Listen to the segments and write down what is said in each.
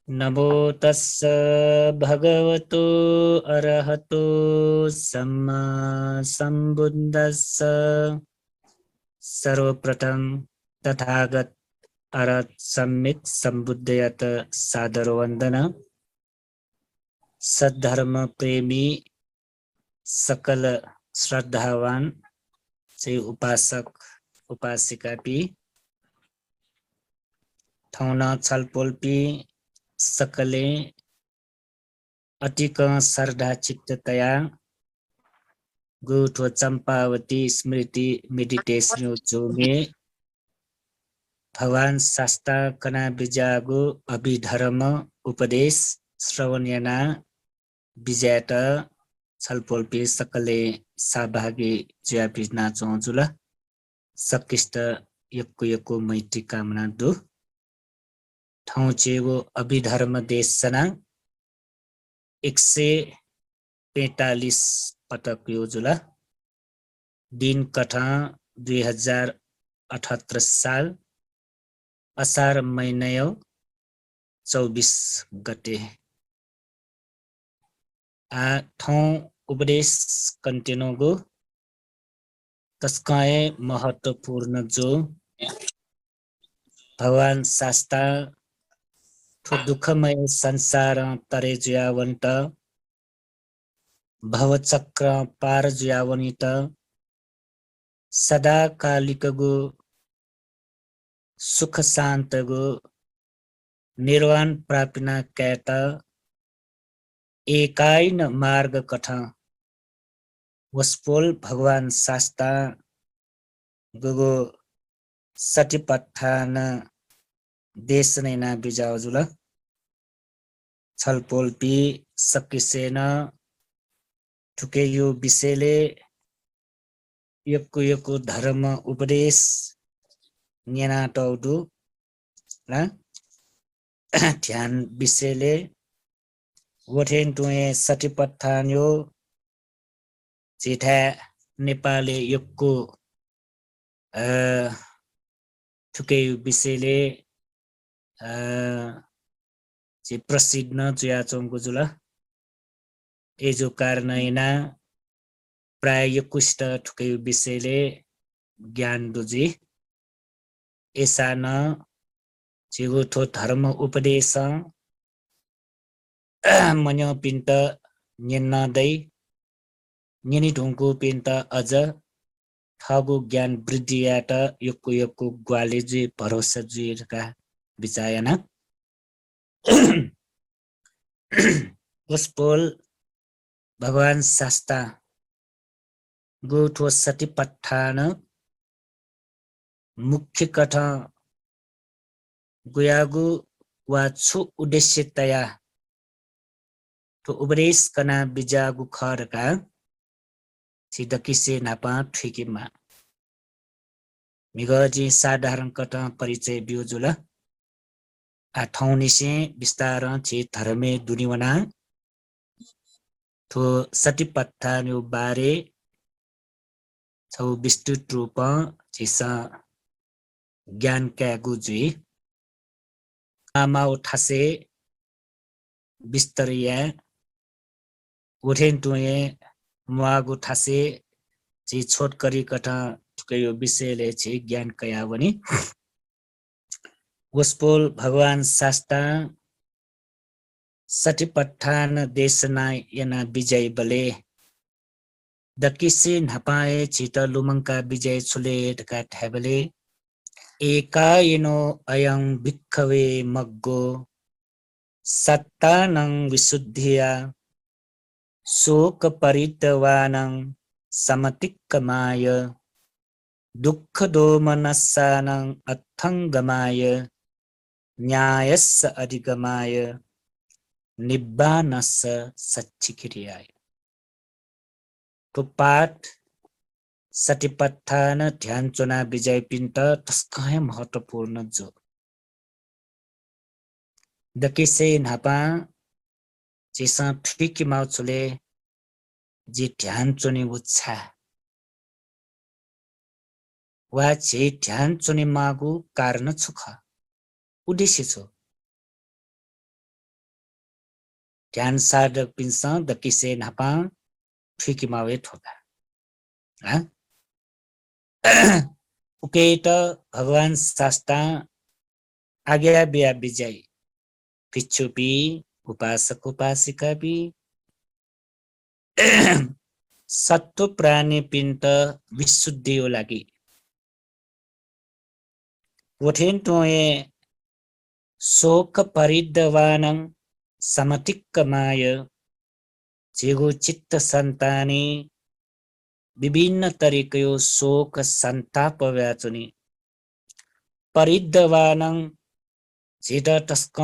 नमो तस्स भगवतो अरहतो सम्मा संबुद्दस्स सर्वप्रथम तथागत अरहत सम्यक संबुद्धयत सादर वंदन सद्धर्म प्रेमी सकल श्रद्धावान चाहिँ उपासक उपासिकापी ठौना छलपोल्पी सकले अटिक श्रद्धा चित्ततया गुठो चंपावती स्मृति मेडिटेशन जो में भगवान शास्ता कना बिजागु अभिधर्म उपदेश श्रवणयना विजयत छलपोल्पी सकले सहभागी ज्यापी नाचौजुल सकिष्ट यक्कु मैत्री कामना दु ठाउँ चेगो अभिधर्म देशना 145 पटक योजुला दिन कथा 2078 साल असार महिना 24 गते आ ठाउँ उपदेश कन्टेनोगो तस्काए महत्वपूर्ण जो भगवान शास्ता ठो दुःखमय संसार तरे जुयावन्त भवचक्र पार जुयावनित सदा कालिकगो सुख शान्तगो निर्वाण प्राप्तिना कैत एकाइन मार्ग कथ वस्पोल भगवान शास्ता गगो सटिपत्थान देश नैना बिजावजुल छलपोल्पी सकिसेन ठुके यो विषयले यक्कु धर्म उपदेश न्याना टौडु र ध्यान विषयले वठेन टुए सटिपत्थान यो चिठा नेपाली यक्कु ठुके यो विषयले चाहिँ प्रसिद्ध न जुयाचोङको जुल एजो कारणैना प्राय यो कुष्ट ठुकै विषयले ज्ञान दुजी ऐसा न चिगो थो धर्म उपदेश मन्यो पिन्ट न्यन्ना दै न्यनी ढुङ्को पिन्ट अझ ठगो ज्ञान वृद्धि यात यक्कु ग्वाले जी भरोसा जुका विचायना उसपोल भगवान शास्ता गोठो सटिपत्थान मुख्य कथा गुयागु वा छु उद्देश्यतया तो उपदेश कना बिजागु खरका सिद्धकिसे नापा ठिकिमा मिगजी साधारण कथा परिचय बिउजुल आठौनिसे विस्तार छि धर्मे दुनिवना थो सटिपत्थान यो बारे छौ विस्तृत रूप छिसा ज्ञान का गुजी आमा उठासे बिस्तरिया उठेन टुए मुआगु ठासे छि छोटकरी कथा ठुकयो विषयले छि ज्ञान कया पनि वस्पोल भगवान शास्ता सटिपत्थान देशना यना विजय बले दकिसे नपाए छित लुमंका विजय छुले ढका ठेबले एकायनो अयं भिक्खवे मग्गो सत्तानं विशुद्धिया शोक परितवानं समतिक्कमाय दुःख दोमनस्सानं अथंगमाय न्यायस्स अधिगमाय निब्बानस्स सच्चिक्रियाय तो पाठ सटिपत्थान ध्यान चुना विजय पिन्ट तस्काय महत्वपूर्ण जो दकिसे नापा जिसा ठिकी माउचुले जी ध्यान चुने उच्छा वा जे ध्यान चुने मागु कारण छुख उद्देश्य छ ध्यान साधक पिन्छ द किसे नपा ठिकिमावे ठोका उकेट भगवान शास्ता आज्ञा बिया विजय भिक्षुपी उपासक उपासिका भी सत्व प्राणी पिण्ट विशुद्धिको लागि वठेन टोए शोक परिदवानं समतिक्कमाय जेगो चित्त सन्तानी विभिन्न तरिकयो शोक सन्ताप व्याचुनी परिदवानं जेटा टस्क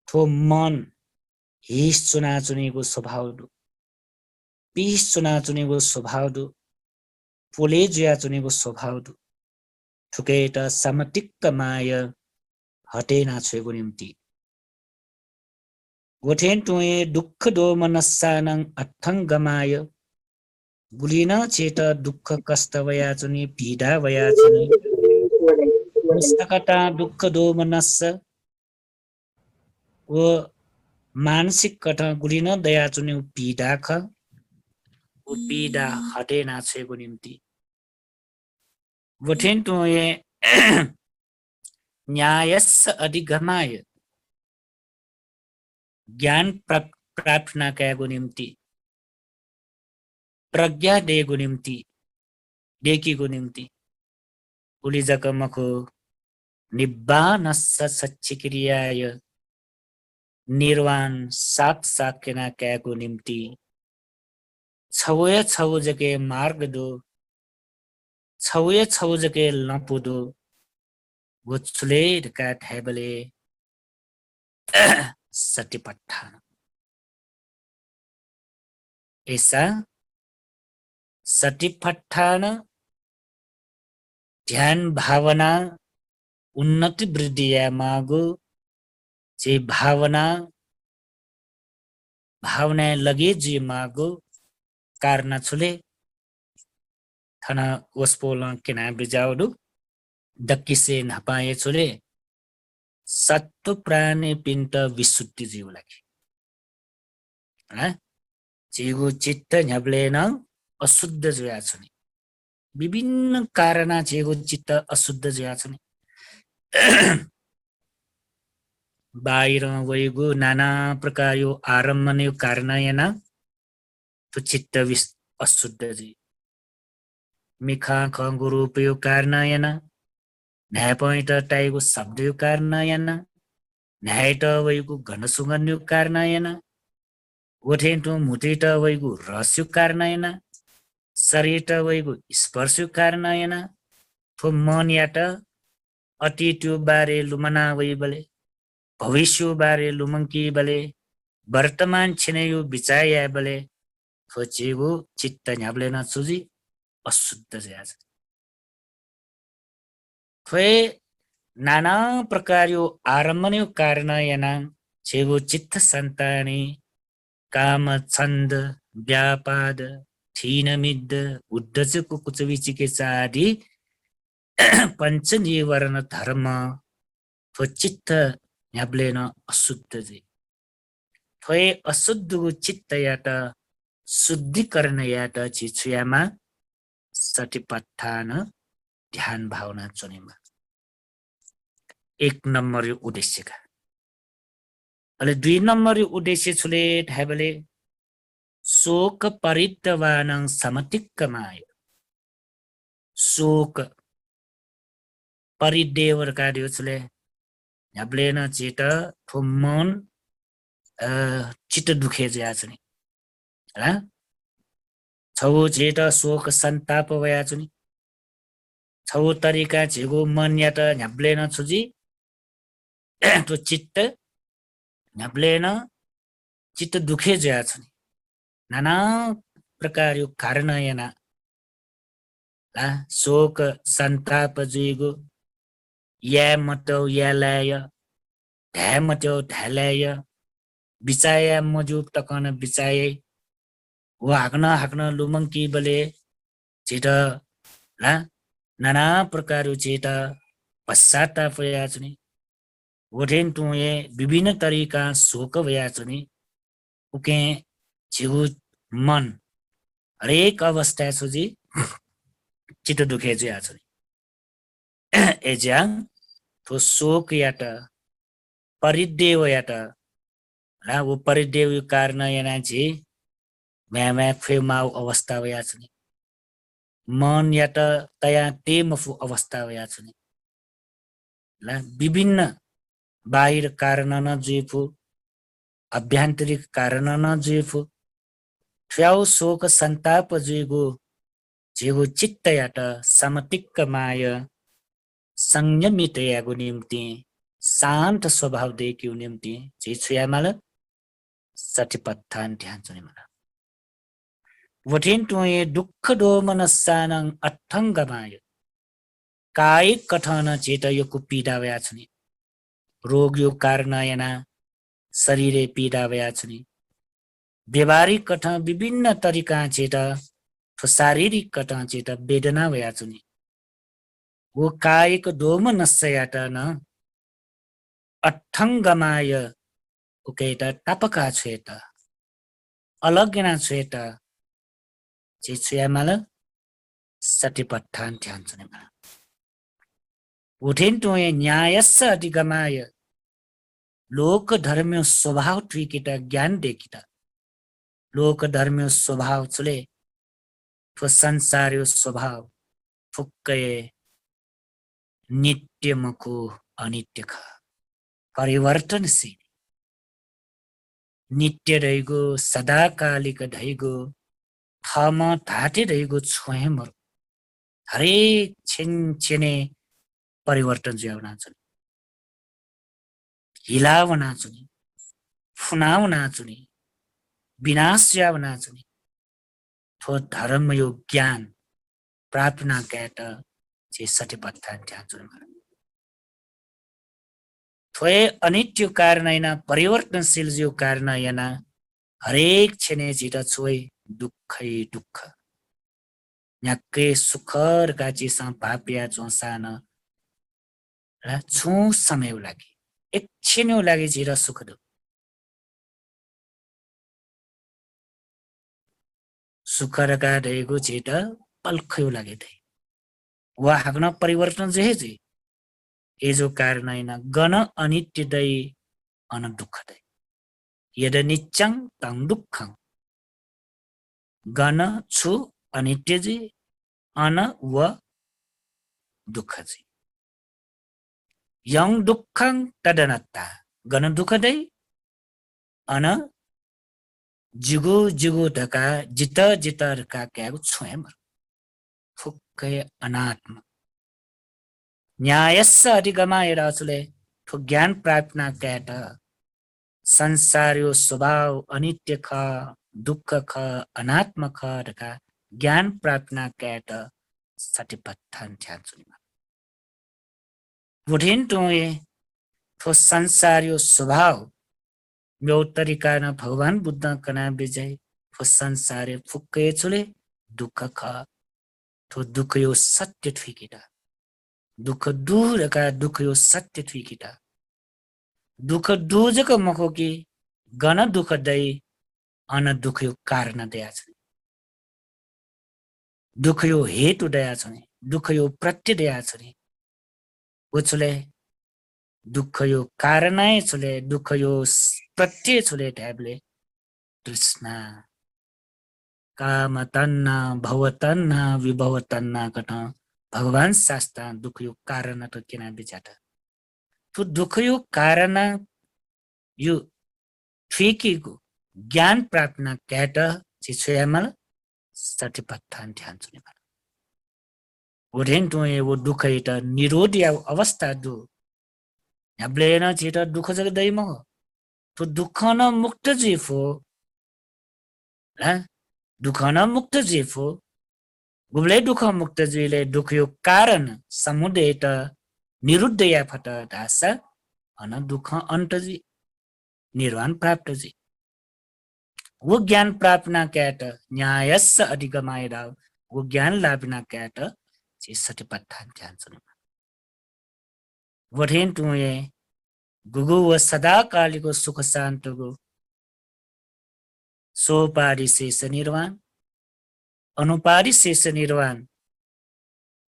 ठो मन हिस चुनाचुनीको स्वभाव दु पिस चुनाचुनीको स्वभाव दु पोले जुयाचुनीको स्वभाव दु ठुकेट समतिक्कमाय हटेना छेको निम्ति गोठेन टुए दुःख दो मनस्सानं अठङ्गमाय गुलिन चेत दुःख कष्ट वयाचुनी पीडा वयाचुनी पुस्तकता दुःख दो मनस्स वो मानसिक कथा गुलिन दयाचुनी पीडा ख वो पीडा हटेना छेको निम्ति गोठेन टुए न्यायस्स अधिगमाय ज्ञान प्रार्थना कयाको निम्ति प्रज्ञा देको निम्ति डेकीको निम्ति उलिजक मखो निब्बानस्स सच्चिक्रियाय निर्वाण साक साकेना कयाको निम्ति छवय छवजके मार्ग दो छवय छवजके लपुदो गोछुले का ठेबले सतिपट्ठान ऐसा सतिपट्ठान ध्यान भावना उन्नति वृद्धिया मागो जे भावना लगे जे मागो कारण छुले थना वस्पोल केना बिजाउडु दक्किसे नपाए छुले सत्व प्राणी पिण्ट विशुद्धि जीव लागि जीवो चित्त झ्याब्लेन अशुद्ध जुया छुनी विभिन्न कारण जेगो चित्त अशुद्ध जुया छुनी बाहिर वैगो नाना प्रकारको आरम्भने कारणयन तो चित्त अशुद्ध जी मिखा खङ्गु रूपयो कारणयन न्यायपैट टाइगो शब्दयो कारणयन न्यायट वैगो घनसुगन्यो कारणयन ओठेन्टो मुटेट वैगो रस्यो कारणयन शरीर वैगो स्पर्शयो कारणयन थो मन याट अतीत्यो बारे लुमना वै बले भविष्य बारे लुमंकी बले वर्तमान छिनेयो बिचाया बले खोजेगो चित्त न्याब्लेन सुजी अशुद्ध ज्याज खोए नाना प्रकारको आरम्भन्यो कारणयन छेगो चित्त सन्तानी काम छन्द व्यापाद थीनमिद्द उद्धच कुकुच विचिकित्सा आदि पंच निवरण धर्म थो चित्त न्याब्लेन अशुद्ध जे थोए अशुद्धको चित्त यात शुद्धिकरण यात छिछुयामा सतिपट्ठान ध्यान भावना चुनेमा 1 नम्बर यो उद्देश्यका अले 2 नम्बर यो उद्देश्य छुले ढाबले शोक परितवानं समतिक्कमाय शोक परिदेवर कार्य छुले ढाबलेन चित मन चित्त दुखे ज्या छुनी ह छौ जेट शोक सन्ताप वया छुनी छौ तरिका झेगो मन यात ढाबलेन छुजी तो चित्त ढाबलेन चित्त दुखे ज्या छुनी नाना प्रकार कारणयन शोक सन्ताप जुइगो या मटौ या लाय ढ्या मटौ ढ्यालाय बिचाया मजु टकन बिचाए वो हाक्न लुमंकी बले चित नाना प्रकार चित पश्चाताप या छुनी वठेन टुए विभिन्न तरीका शोक भया छ नि उके जिउ मन हरेक अवस्था छ जी चित्त दुखे छ नि एज्याङ तो शोक याट परिदेव याट ला वो परिदेव कारण याना जी म्या फेमाउ अवस्था भया छ नि मन याट तया टेमफु अवस्था भया छ नि ला विभिन्न बाहिर कारण न जुइफु आभ्यन्तरिक कारण न जुइफु ठ्याउ शोक सन्ताप जुइगो जेगो चित्त याट समतिक्क माय संयमित यागो निम्ति शान्त स्वभाव देखियो निम्ति जे छुयामाल सठिपत्थान ध्यान छ नि मला वठिन टुए दुःख दोमन सानङ अठङ्गमाय कायिक कठन चेत यो पीडा भया छ नि रोग यो कारण याना शरीरे पीडा भया छ नि व्यवहारिक कठ विभिन्न तरिका चेत शारीरिक कठ चेत वेदना भया छ नि वो कायिक दोम नस्याट न अठङ्गमाय उकेट टपका छेत अलग्ना छेत जे छुयामाल सटिपट्ठान ध्यान छ नि उठेन टुए न्यायस्स अधिगमाय लोक धर्म्य स्वभाव ट्रिकिटा ज्ञान देखिता लोक धर्म्य स्वभाव चले तो संसार्यो स्वभाव फुक्कै नित्यमको अनित्य ख परिवर्तनशील नित्य रहेको सदाकालिक धैगो थम धाटे रहेको स्वयंवर हरेक छिनछिने परिवर्तन ज्याउना छ हिलावना छ नि फुनावना छ नि विनाश ज्याउना छ नि थो धर्म यो ज्ञान प्रार्थना कैट जे सटिपत्थान ध्यान छ थोए अनित्य कारण हैन परिवर्तनशील जो कारण हैन हरेक छेने जिता छोए दुःखै दुःख न्याक्कै सुखर गाचीसँग भाप्या चोसान र छु समय लागि एकछिन लागि जिरा सुख दुःख सुखरका रहेको चेत पल्खयो लागि थे वा हाक्न परिवर्तन जे जे एजो कारण हैन गण अनित्य दै अन दुःख दै यद नित्यं तं दुःखं गण छु अनित्य जी अन व दुःख जी यं दुःखं तदनत्ता गण दुःख दै अन जिगो जिगो ढका जित जितरका क्यागो छोएम फुक्कै अनात्म न्यायस्स अधिगमाएर असुले ठो ज्ञान प्राप्तना क्याट संसार्यो स्वभाव अनित्य ख दुःख ख अनात्म ख ढका ज्ञान प्राप्तना क्याट सटिपत्थान ध्यान सुनिमा बुढिन टुए ठो संसार्यो स्वभाव यो तरिका न भगवान बुद्ध कना विजय ठो संसारे फुक्कै छुले दुःख ख ठो दुःख यो सत्य ठिकिटा दुःख दूरका दुःख यो सत्य ठिकिटा दुःख दूजक मखो कि गण दुःख दै अन दुःख यो कारण दया छ दुःख यो हेतु दया छ नि दुःख यो प्रत्य दया छ नि उछले दुःख यो कारणै छले दुःख यो प्रत्य छले ट्याबले तृष्णा काम तन्ना भव तन्ना विभव तन्ना कट भगवान शास्त्र दुःख यो कारण त किन बिचाट तो दुःख यो कारण यो ठिकीको ज्ञान प्राप्त क्याट छिछयामल सटिपत्थान ध्यान सुने उठेन टुए वो दुःख त निरोध या अवस्था दु याब्लेन छिट दुःख जग दैम तो दुःख न मुक्त जीफो दुःख न मुक्त जीफो गुब्ले दुःख मुक्त जीले दुःख यो कारण समुदय त निरुद्ध या फट दास अन दुःख अन्त जी निर्वाण प्राप्त जी वो ज्ञान प्राप्तना क्याट न्यायस्स अधिगमाएर वो ज्ञान लाभना क्याट जे सटिपत्थान ध्यान सुनिमा वठेन टुए गुगु व सदाकालीको सुख शान्तको सोपारी शेष निर्वाण अनुपारी शेष निर्वाण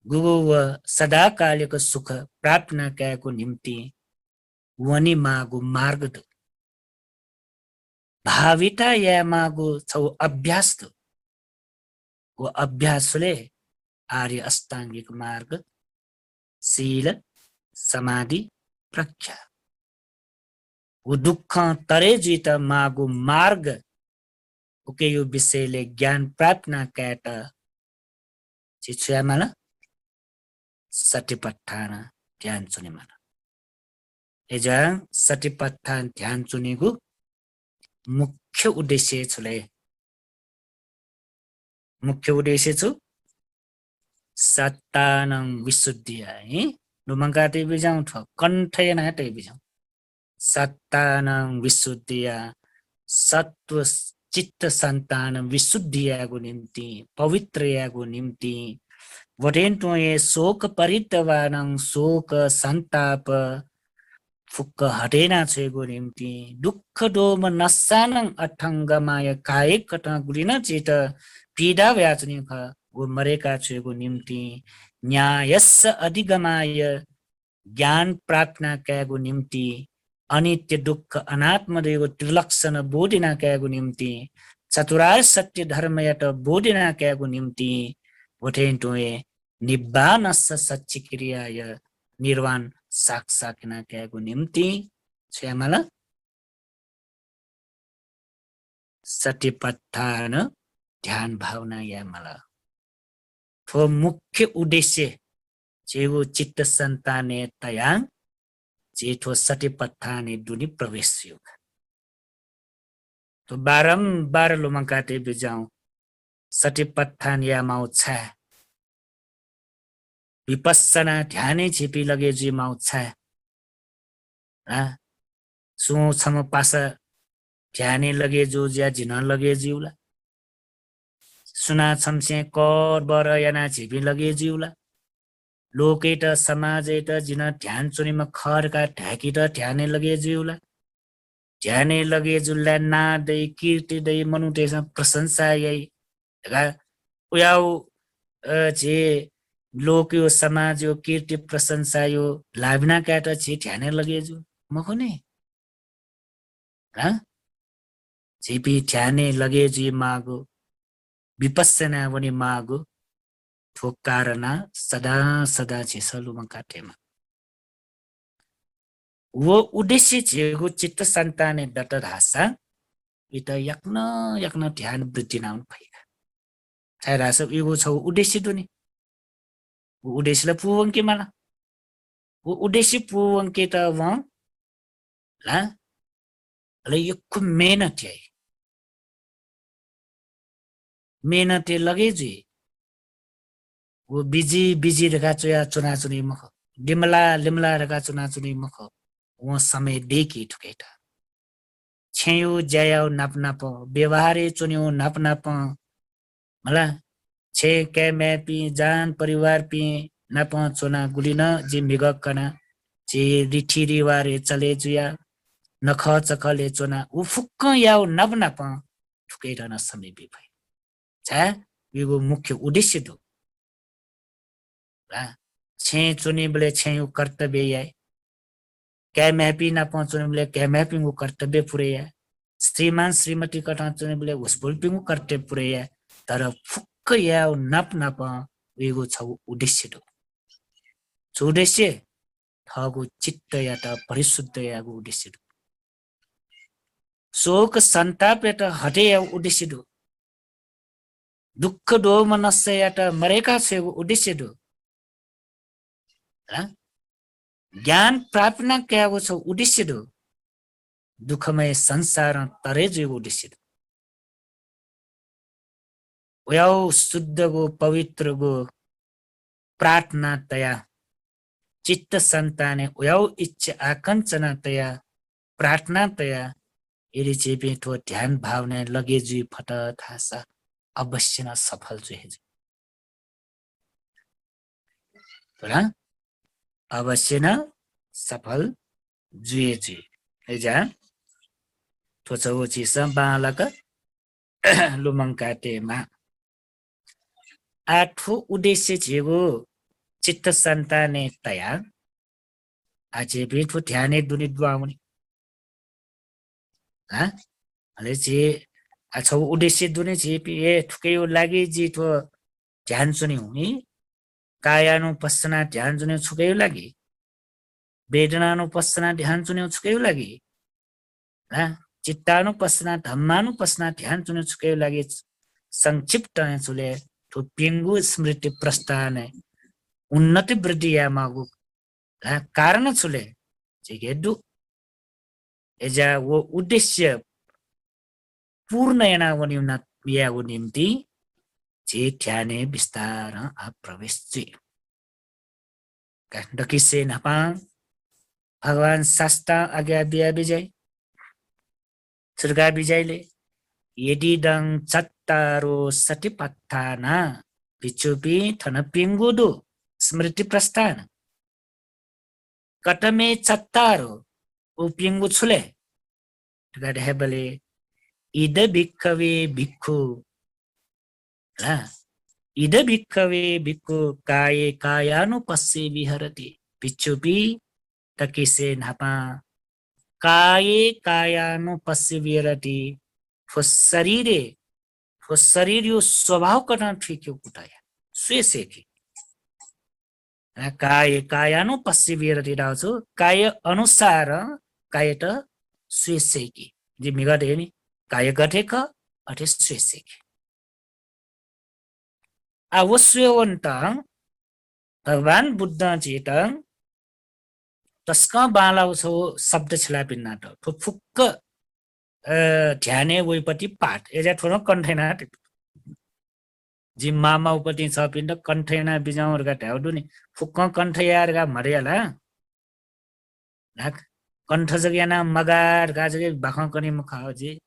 गुगु व सदाकालीको सुख प्राप्त क्याको निम्ति वनी मागु मार्ग भाविता या मागु छौ अभ्यास वो अभ्यासले आर्य अष्टाङ्गिक मार्ग शील समाधि प्रज्ञा वो दुःख तरे जित मागु मार्ग उके यो विषयले ज्ञान प्राप्त क्याट चिछ्यामला सतिपट्ठान ध्यान चुने मन एजा सतिपट्ठान ध्यान चुनेको मुख्य उद्देश्य छले मुख्य उद्देश्य छु सत्तानं विशुद्धि है नुमंगाते बिजाउँ ठ कण्ठय नाटे बिजाउँ सत्तानं विशुद्धि सत्व चित्त सन्तान विशुद्धियाको निम्ति पवित्रयाको निम्ति वटेन्टो ये शोक परितवानं शोक सन्ताप फुक्क हटेना छेको निम्ति दुःख डोम नसानं अठङ्गमाय कायक कटा गुलिन चेत पीडा व्याचनी वो मरेका छेको निम्ति न्यायस्स अधिगमाय ज्ञान प्राप्त क्याको निम्ति अनित्य दुःख अनात्मदेव त्रिलक्षण बोधिना क्याको निम्ति चतुरार्य सत्य धर्मयट बोधिना क्याको निम्ति वठेन्टोए निब्बानस्स सच्चिक्रियाय निर्वाण साक्षात्ना क्याको निम्ति श्यामला सतिपट्ठान ध्यान भावना यामला थो मुख्य उद्देश्य जेवो चित्त सन्ताने तयाङ जेठो सतिपट्ठाने दुनि प्रवेश योग तो बारम्बार लोमकाते बिजाउँ सतिपट्ठान यामाउ छ विपස්සना ध्याने छिपी लगे जी माउ छ सु छम पास ध्याने लगे जो ज्या जिन लगे जिउला सुना छमसे कर बर याना छिपी लगे जिउला लोकेट समाजेट जिन ध्यान चुनीमा खरका ढाकीट ध्याने लगे जिउला ध्याने लगे जुल्ला नादै कीर्तिदै मनुतेस प्रशंसा यही उयाउ जे लोक यो समाज यो कीर्ति प्रशंसा यो लाभिना काट छि ध्याने लगे जो मखने छिपी ध्याने लगे जी मागो विपස්සना वनी मागो ठोक्कारना सदा सदा छिसलुमा काटेमा वो उद्देश्य छेको चित्त सन्ताने दत्त धासा इता यक्न ध्यान वृद्धि नाउन भइगा छाइरास इगो छ उद्देश्य दुनी वो उद्देश्यले पुवंके मला वो उद्देश्य पुवंके त व ला ले यक्को मेहनत लगे जी वो बिजी रखा चोया चुना चुनी मख लिमला रखा चुना चुनी मख वो समय देखी ठुकेटा छेयो जयाओ नाप व्यवहारे चुन्यो नाप मला छे के मैं पी जान परिवार पी नाप चुना गुलिन जी मिगक कना जे रिठी रिवारे चले जुया नख चखले चुना उ फुक्क याओ नाप ठुकेटा न समय बि भई छ यो मुख्य उद्देश्य दो छे चुनी बले छे कर्तव्य याय क्या मैपी ना पहुंचने बोले क्या मैपिंग को कर्तव्य पूरे है श्रीमान श्रीमती कटा चुने बोले उस बोलपिंग को कर्तव्य पूरे है तर फुक्क या नप वेगो छ उद्देश्य दो उद्देश्य थगो चित्त या त परिशुद्ध यागो उद्देश्य दो शोक संताप या त हटे या उद्देश्य दो दुःख दो मनस्य या त मरेका छेगो उद्देश्य दो ज्ञान प्राप्त क्या छ उद्देश्य दो दुःखमय संसार तरे जो उद्देश्य दो वयाउ शुद्ध गो पवित्र गो प्रार्थना तया चित्त संताने वयाउ इच्छा आकांक्षना तया प्रार्थना तया यदि चेपे ठो ध्यान भावना लगे जी फट थासा अवश्य न सफल जो है अवश्य न सफल जुए जी एजा थोचौची स बालक लुमङ्काटेमा आठो उद्देश्य झेगो चित्त सन्ताने तया आजे बेठो ध्याने दुनि दुआउने हा अले जे आछौ उद्देश्य दुनि जे पिए ठुकै लागि जी थो ध्यान सुनि हुने कायानुपස්සना ध्यान सुनि छुकै लागि वेदनानुपස්සना ध्यान सुनि छुकै लागि हा चित्तानुपස්සना धम्मानुपස්සना ध्यान सुनि छुकै लागि संक्षिप्त चुले तो पिंगु स्मृति प्रस्थान उन्नति वृद्धि या मागु कारण चुले जेगेदु एजा वो उद्देश्य पूर्ण एनागो यागो निम्ति जे ध्याने विस्तार प्रवेश चे डकिसे नपा भगवान शास्ता आज्ञा बिया विजय सुर्गा विजयले यदि दङ चत्तारो सतिपत्थाना बिचुपी थन पिंगुदु स्मृति प्रस्थान कटमे चत्तारो उ पिंगु छुले गड हेबले इद भिक्खवे भिक्खु इद भिक्खवे भिक्खु काये कायानुपस्से विहरति बिचुपी तकिसे नपा काये कायानुपस्से विहरति फो शरीर यो स्वभाव कटन ठीक यो कुटाया स्वेसे की काय कायानुपस्से विहरति राछु काय अनुसार काय त स्वेसे की जे मिगटे नि काय गठे क अठे स्वेसे की आवश्यवन्त भगवान बुद्ध चेत तस्का बालाउ छौ शब्द छिला पिन्नाट फुक्क ध्याने वैपति पाठ एजा ठोनो कन्ठेना जिम्मा उपति छ पिण्ड कन्ठेना बिजाउरगा ढ्याउडु नि फुक्क कन्ठयारगा मर्याला कण्ठ जग्याना मगार गाजगे बाखं कनि मुखाजी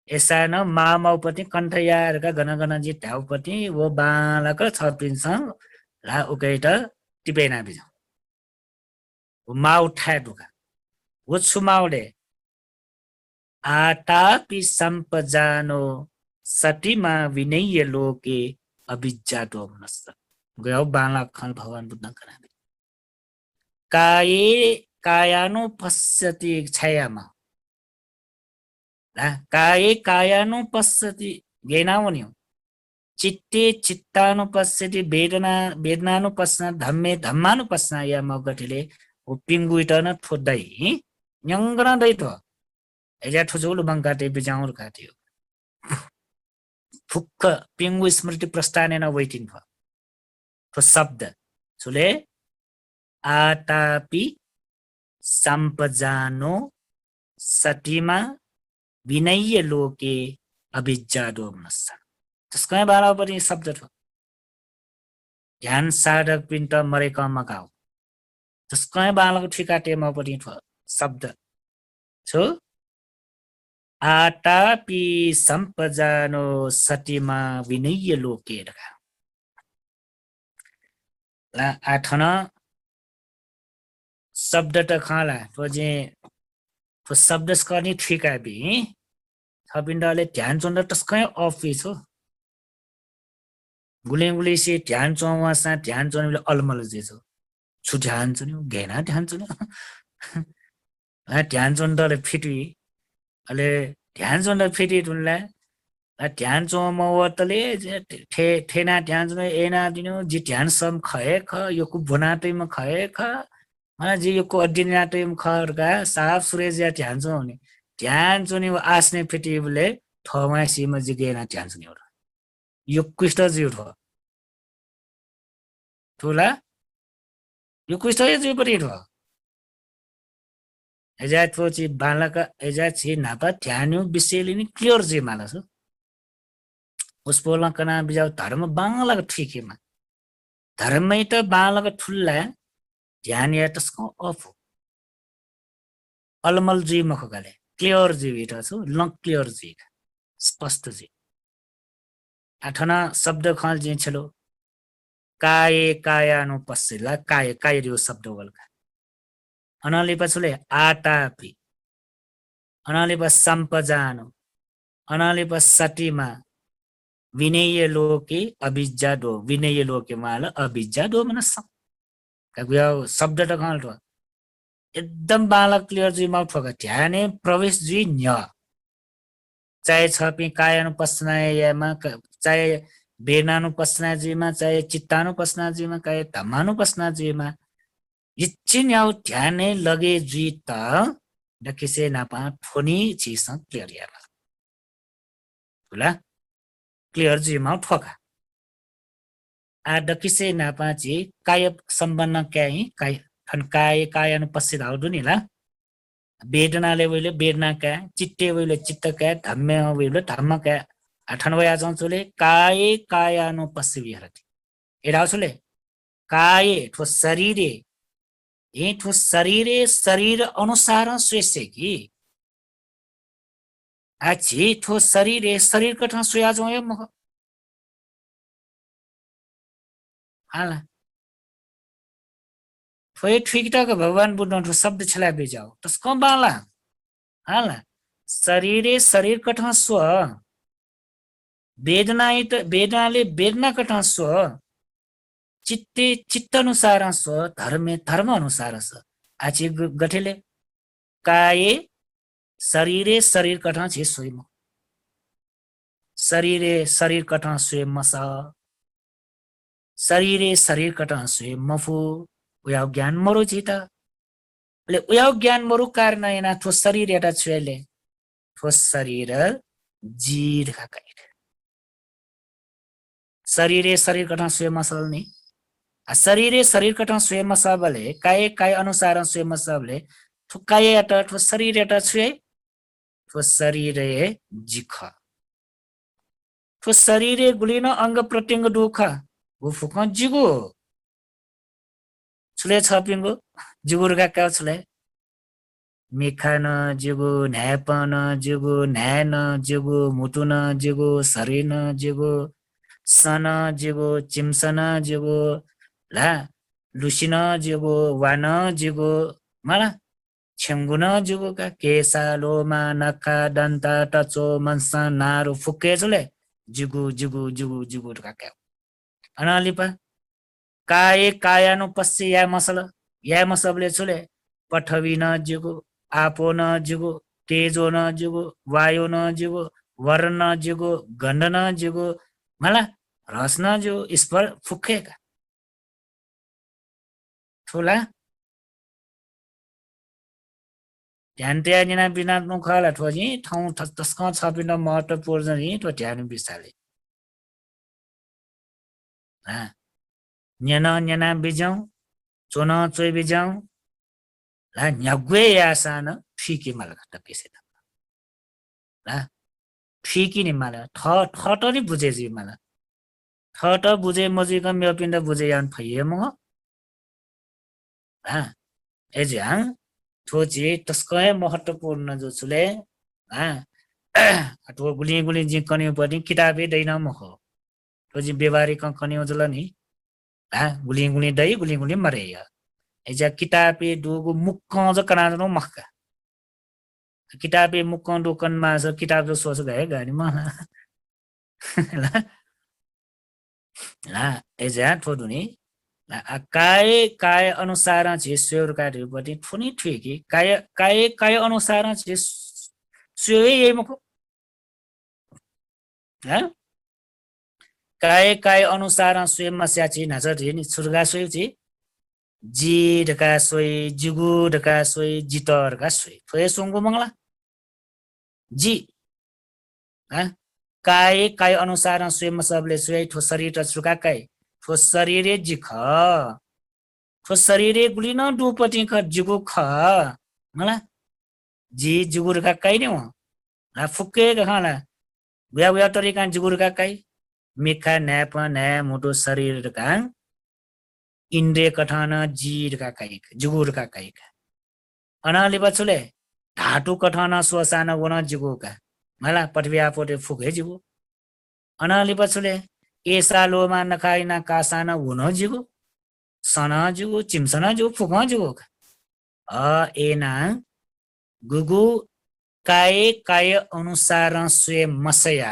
ऐसा न मामाउपति कण्ठयारगा गन जी ढ्याउपति वो बालक छ पिन्छ ला उकैट टिपेना बिजाउ मा उठाए दुका वो छुमाउले आतापि सम्पजानो सतीमा विनय लोके अभिज्जातो मनस्स गयो बालक खल भगवान बुद्ध कराबे काये कायानुपश्यति छायामा काये कायानुपश्यति गेनाउन्यो चित्ते चित्तानुपश्यति वेदनानुपश्यति धम्मे धम्मानुपश्यति या मगटिले पिंगुइटन ठोद्दै न्यंगना दैथो एजा ठुजौलो बंकाटे बिजाउर काट्यो फुक्क पिंगु स्मृति प्रस्थानेन वैटिन भ तो शब्द सुले आतापि सम्पजानो सतीमा विनय लोके अभिज्जादो मनस्स त्यसकै बाला पनि शब्द थियो ध्यान साधक पिन्ट मरेका मगाउ त्यसकै बालाको ठिकाटेमा पनि थियो शब्द छो आतापि सम्पजानो सतीमा विनय लोके ला आठन शब्द त खाला तो जे तो शब्द स्कर्नी ठिका बि थपिन्डले ध्यान चोन्द तस्कै अफिस हो गुले से ध्यान चौवासा ध्यान चोने अलमल जेछो छु ध्यान चोन्यो घेना ध्यान चोन्यो ध्यान चोन्दले फिटी अले ध्यान चोन्द फिटी तुनला ध्यान चौमवतले ठेना ध्यान चोन एना दिनो जी ध्यान सम खए ख यो कु बनातेमा खए ख mana जी यो को अडिनाटम खरगा साफ सुरेज या ध्यान चोने ध्यान चोने आस्ने फिटीबले थमा सीमा जिगेना ध्यान चोने एउटा यो कुष्ट जिउ थ ठुला यो कुष्ट जिउ पनि थ एजा थोची बालक एजा छि नापा ध्यान विषयले नि क्लियर जे मानस उस बोलना कना बिजाउ धर्म बालक ठिकेमा धर्मै त बालक ठुल्ला ध्यान या तस्को अफ अलमल जी मखगाले क्लियर जी इटा छु लङ क्लियर जी स्पष्ट जी आठना शब्द खल जे छलो काये कायानुपस्सिला काय काय रियो शब्द वलका अनालिपछुले आटापी अनालिप सम्पजानो अनालिप सटीमा विनेय लोके अभिज्जा दो विनेय लोके माल अभिज्जा दो मनस कगुया शब्द त कहाँ तो एकदम बालक क्लियर जी माउ ठोका ध्याने प्रवेश जी न्य चाहे छपी कायानुपस्नायमा चाहे वेदनानुपस्नाजीमा चाहे चित्तानुपस्नाजीमा चाहे धम्मानुपस्नाजीमा इच्छिन याउ ध्याने लगे जी त डकिसे नापा फोनी चीसँग क्लियर यामा होला क्लियर जी माउ ठोका आ डकिसे नापा ची काय सम्बन्ध क्याही काय खन काय कायानुपस्थित आउदु नि ला वेदनाले वहिले वेदना क्या चित्ते वहिले चित्त क्या धम्मे वहिले धम्म क्या अठनवया जाउँछुले काय कायानुपस्थित विहरति एडाउँछुले काय ठो शरीरे ए ठो शरीरे शरीर अनुसार स्वेसे कि आछि ठो शरीरे शरीर कठा सुया जाउँ म हाला ठोय ठिकटाक भगवान बुद्ध ठो शब्द छला बेजाओ तस्को बाला हाला शरीरे शरीर कठा स्व वेदनाले वेदना कठा स्व चित्ते चित्त अनुसार स्व धर्मे धर्म अनुसार स्व आछि गठेले काये शरीरे शरीर कठा छे सोइ म शरीरे शरीर कठा सोइ मस शरीरे शरीर कठा सोइ मफु उया ज्ञान मरु चिता ले उया ज्ञान मरु कारण एना थो शरीर एटा छेले थो शरीर जीर खाकै शरीरे शरीर कठा सोइ मसल नि शरीरे शरीर कठा सोइ मसबले काय काय अनुसार सोइ मसबले थो काय एटा थो शरीर एटा छे थो शरीरे जिख थो शरीरे गुलिन अंग प्रत्यंग दुख वो फुक जिगु छुले छपिंगु जिगुरगा का छुले मिखान जिगु न्यापन जिगु न्यान जिगु मुटुन जिगु शरीन जिगु सन जिगु चिमसन जिगु ला लुसिन जिगु वान जिगु मला छेंगुन जिगु का केसा लोमा नखा दन्ता टचो मनसा नारु फुके छुले जिगु जिगु जिगु जिगु का अनालिपा काय कायानुपस्य या मसबले छुले पठवी न जिगु आपो न जिगु तेजो न जिगु वायु न जिगु वर्ण न जिगु गन्ध न जिगु मला रस न जिगु स्पर फुकेका ठुला ध्यान त्यागिना बिना मुखला ठोजी ठाउँ तस्क छपिन महत्त्वपूर्ण नि तो ध्यान बिसाले न्यना न्यना बिजाउ चोन चोइ बिजाउ ला न्यगुए यासान फिकी मलका तपिसे ला फिकी नि मला ठ ठ नि बुझे जी मला ठ ठ बुझे मजी का मेपिन्द बुझे यान फैए म एजे ठोची तस्कै महत्त्वपूर्ण जो छुले ठो गुली गुली जी कन्यु पनि किताबे दैन म हो ठोजी व्यवहारिक कन्यु जल नि गुली गुली दै गुली गुली मरे एजा किताबे दुगु मुक्क ज कना जनो मक्का किताबे मुक्क दुकन मा स किताब जो सोच गए गानी म ला एजा ठोदुनी काय काय अनुसार छे स्वर कार्यपति ठुनी ठुकी काय काय काय अनुसार छे स्वे यही मको काय काय अनुसार स्वयं मस्या छि नजर नि सुरगा सोइ छि जी ढका सोइ जुगु ढका सोइ जितर का सोइ थोए सुंगु मंगला जी काय काय अनुसार स्वयं सबले सोइ ठो शरीर त सुका काय ठो शरीरे जिख ठो शरीरे गुलिन दुपति ख जुगु ख मला जी जुगुर का काय नि ला फुके गहला बुया बुया तरिका जुगुर का काय मिखा न्याप न्या मुटु शरीर का इन्द्रिय कठान जीर का काय जुगुर का काय अनाले बचुले धातु कठान स्वसान वन जुगु का मला पटविया पोटे फुके जुगु अनाले बचुले एसा लोमा नखाइना कासाना वन जुगु सना जुगु चिमसना जुगु फुका जुगु एना गुगु काय अनुसार स्वे मसया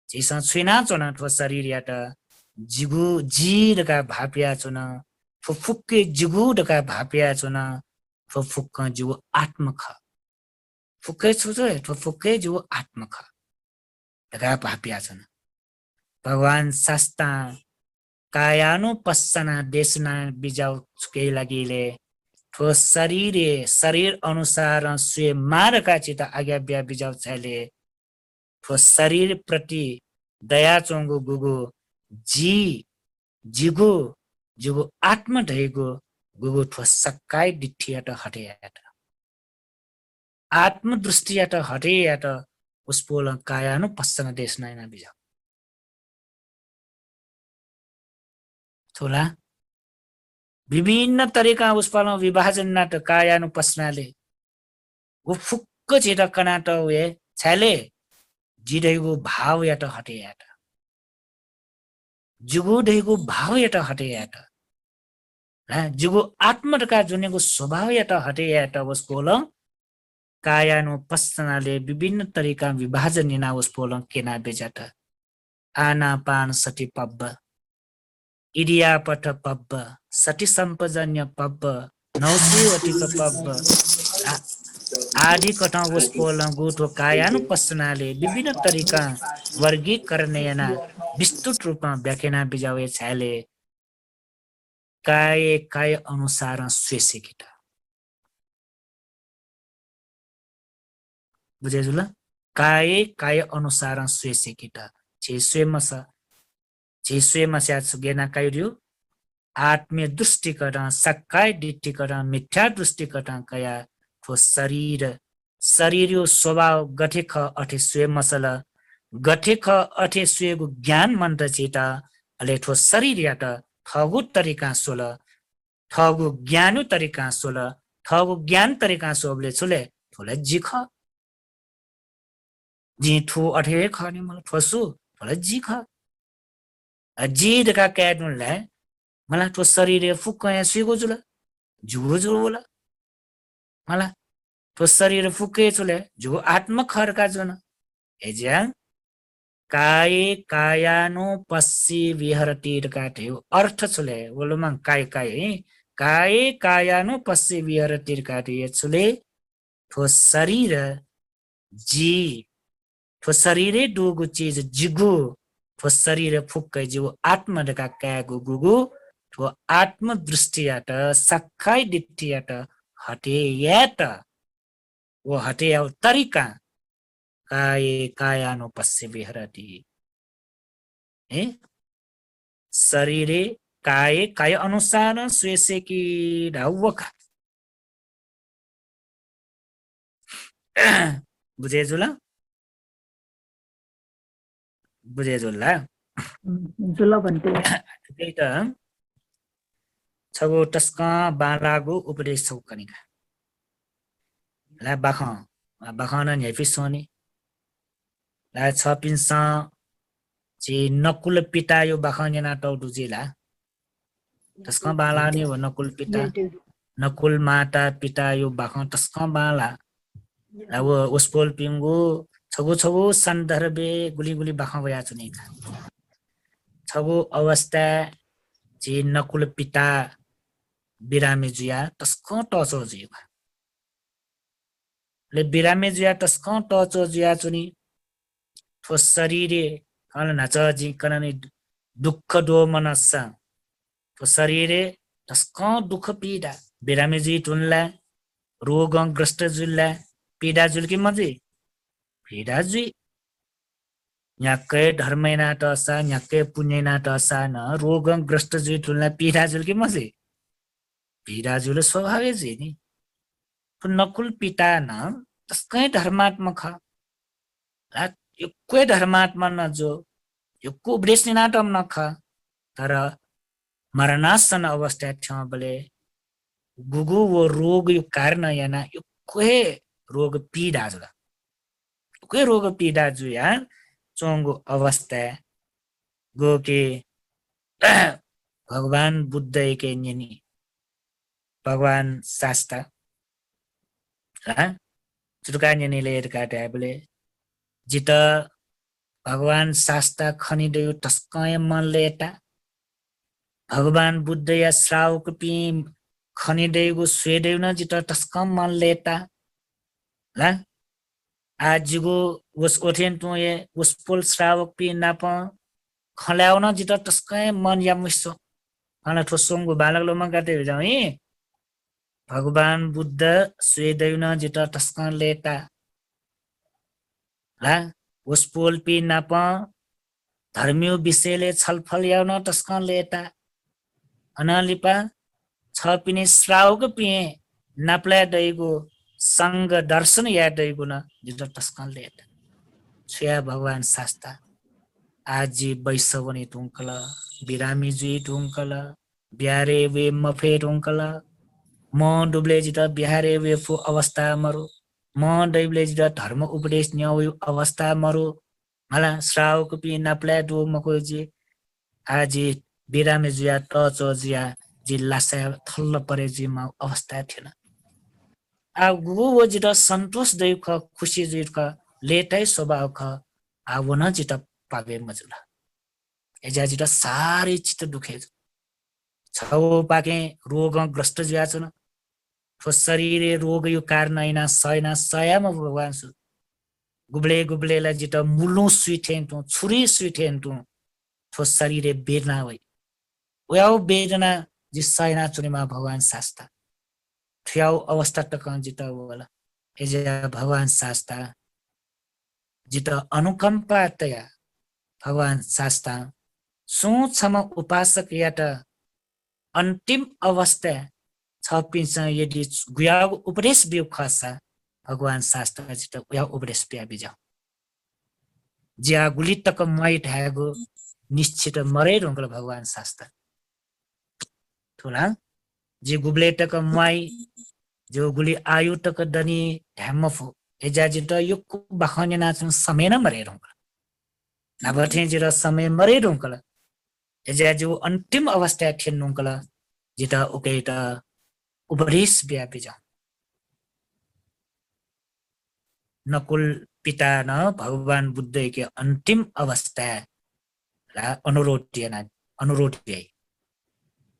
जिसा छुइना चोना ठो शरीर यात जिगु जीरका भापिया चुन फुफुक्के जिगु डका भापिया चुन फुफुक्क जिगु आत्म ख फुक्के छुजो ठो फुक्के जिगु आत्म ख डका भापिया चुन भगवान शास्ता कायानु पස්සना देशना बिजाउ चुके लागिले ठो शरीर अनुसार स्वे मारका चित आज्ञा बिया बिजाउ छैले ठो शरीर प्रति दया चोंगु गुगु जिगु जिगु आत्म ढैगु गुगु ठो सक्काय डिठियाट हटेयाट आत्म दृष्टियाट हटेयाट उसपोल कायानु पස්සना देशना ना बिजाउ थोला विभिन्न तरिका उसपाल विभाजन नाट कायानु पस्नाले वो फुक्क छिट कनाट वे छैले जिडैगु भाव याट हटे याट जुगु दैगु भाव याट हटे याट जुगु आत्मका जुनेगु स्वभाव याट हटे याट उसपोल कायानु पस्नाले विभिन्न तरिका विभाजन निना उसपोल केना बेजाट आनापान सति पब्ब इडियापठ पब्ब सति सम्पजन्य पब्ब नौसीवटी पब्ब आदि कथा उसपोल गुठो कायानु पस्नाले विभिन्न तरिका वर्गीकरण याना विस्तृत रूपमा व्याख्याना बिजावे छैले काय अनुसार स्वेसेकिट बुझे जुल काय अनुसार स्वेसेकिट छे स्वयंसा सुगेना कायरियो आत्मीय दृष्टिकरण सक्काय दृष्टिकरण मिथ्या दृष्टिकरण कया ठो शरीर स्वभाव गठेख अठे स्वयंसल गठेख अठे स्वयगु ज्ञान मन्त्र चिता अले ठो शरीर याट ठगु तरिका सोल ठगु ज्ञानु तरिका सोल ठगु ज्ञान तरिका सोबले छुले ठोले जिख जी ठो अठे खनि मलाई ठोसु ठोले जिख जिडका क्याडुनलाई मलाई ठो शरीर फुक्क या सुइगो जुल जुगो बोला मलाई ठो शरीर फुक्के चुले जुगो आत्म खरका जुन एज्या कायानु पस्सी विहरती काटे अर्थ चुले बोलुमा कायानु पस्सी विहरती काटे चुले ठो शरीर ठो शरीरे डुगु चीज जिगु ठो शरीर फुक्कै जिगु आत्म डका क्यागु गुगु ठो आत्म दृष्टियाट सक्खाय दिट्टियाट हटेयाट वो हटेया तरिका कायानु पस्सी विहरती शरीरे काय अनुसार स्वेसे की ढाउका बुझे जुला जुला भन्थे त्यही त छगो टस्का बालागु उपदेश सौकनिका ला बाखन न्याफि सोनी ला छपिन्सा छि नकुल पिता यो बाखन जना टौ दुजिला टस्का बाला नि व नकुल पिता नकुल माता पिता यो बाखन टस्का बाला ला वो उसपोल पिंगु छगो सन्दर्भे गुली बाखन वया चुनिका छगो अवस्था छि नकुल पिता बिरामी जुया टस्का टचो जुया ले बिरामी जुया टस्का टचो जुया चुनी ठो शरीरे कन नाच जी कननि दुःख दो मनस्सा ठो शरीरे टस्का दुःख पीडा बिरामी जी टुनला रोगग्रस्त जुल्ला पीडा जुल्की मजी पीडा जुई न्याक्कै धर्मैना टसा न्याक्कै पुण्यैना टसा न रोगग्रस्त जुई टुनला पीडा जुल्की मजी पीडा जुल स्वभावै जी नि नकुल पिता न तस्कै धर्मात्मक युक्कै धर्मात्मा न जो युक्को उपदेश नाटम नख तर मरणासन अवस्था छ बले गुगु वो रोग यु कारण याना युक्कै रोग पीडा जुल युक्कै रोग पीडा जु या चोंगु अवस्था गो के भगवान बुद्ध के निनी भगवान शास्ता चुटुका निले काट्याबले जित भगवान शास्ता खनिदेऊ टस्कय मनले एटा भगवान बुद्ध या श्रावक पि खनिदेऊ स्वेदेऊ न जित टस्कम मनले एटा ला आजगो उस ओथेन तो ये उस पुल श्रावक पि नाप खल्याउन जित टस्कय मन या मिसो अन ठोसोंगो बालगलो मन काटे जाई भगवान बुद्ध स्वेदेऊ न जित टस्कन लेटा ला उस पुल पि नाप धर्मियो विषयले छलफल याउन टस्कन लेटा अनालिपा छ पिने श्रावक पिए नाप्ला दैगो संग दर्शन या दैगो न जित टस्कन लेटा छया भगवान शास्ता आजी बैसवनी टुंकल बिरामी जी टुंकल ब्यारे वे मफे टुंकल म डुब्ले जित बिहारे वे फु अवस्था मरु म दैब्ले जित धर्म उपदेश न्याउ अवस्था मरु मला श्रावक पि नाप्ला दु मको जी आजी बिरामी जिया टच जिया जी लासा थल्ल परे जी म अवस्था थिएन आ गु वो जित सन्तोष दैख खुशी जित लेटै स्वभाव ख आ वन जित पावे मजुला एजा जित सारी चित्त दुखे छौ पाके रोगग्रस्त जिया छन ठो शरीरे रोग यो कारण हैन सयना सयामा भगवान सु गुब्ले गुब्लेला जित मुलु सुइथेन तु छुरी सुइथेन तु ठो शरीरे वेदना होइ ओयाउ वेदना जि सयना चुनीमा भगवान शास्ता थ्याउ अवस्था तक जित होला एजा भगवान शास्ता जित अनुकम्पा तया भगवान शास्ता सोचमा उपासक यात अन्तिम अवस्था छपिन्छ यदि गुयागो उपदेश बिउ खसा भगवान शास्त्र जित गुया उपदेश बिया बिजा ज्या गुली तक मै ढागो निश्चित मरे रंगल भगवान शास्त्र थोला जे गुब्ले तक मै जो गुली आयु तक दनी ढ्यामफु एजा जित युक बखने नाचन समय न मरे रंगल नबथे जिर समय मरे रंगल एजा जो अन्तिम अवस्था थिएन रंगल जित उकेट उपदेश बिया बिजा नकुल पिता न भगवान बुद्ध के अंतिम अवस्था ला अनुरोध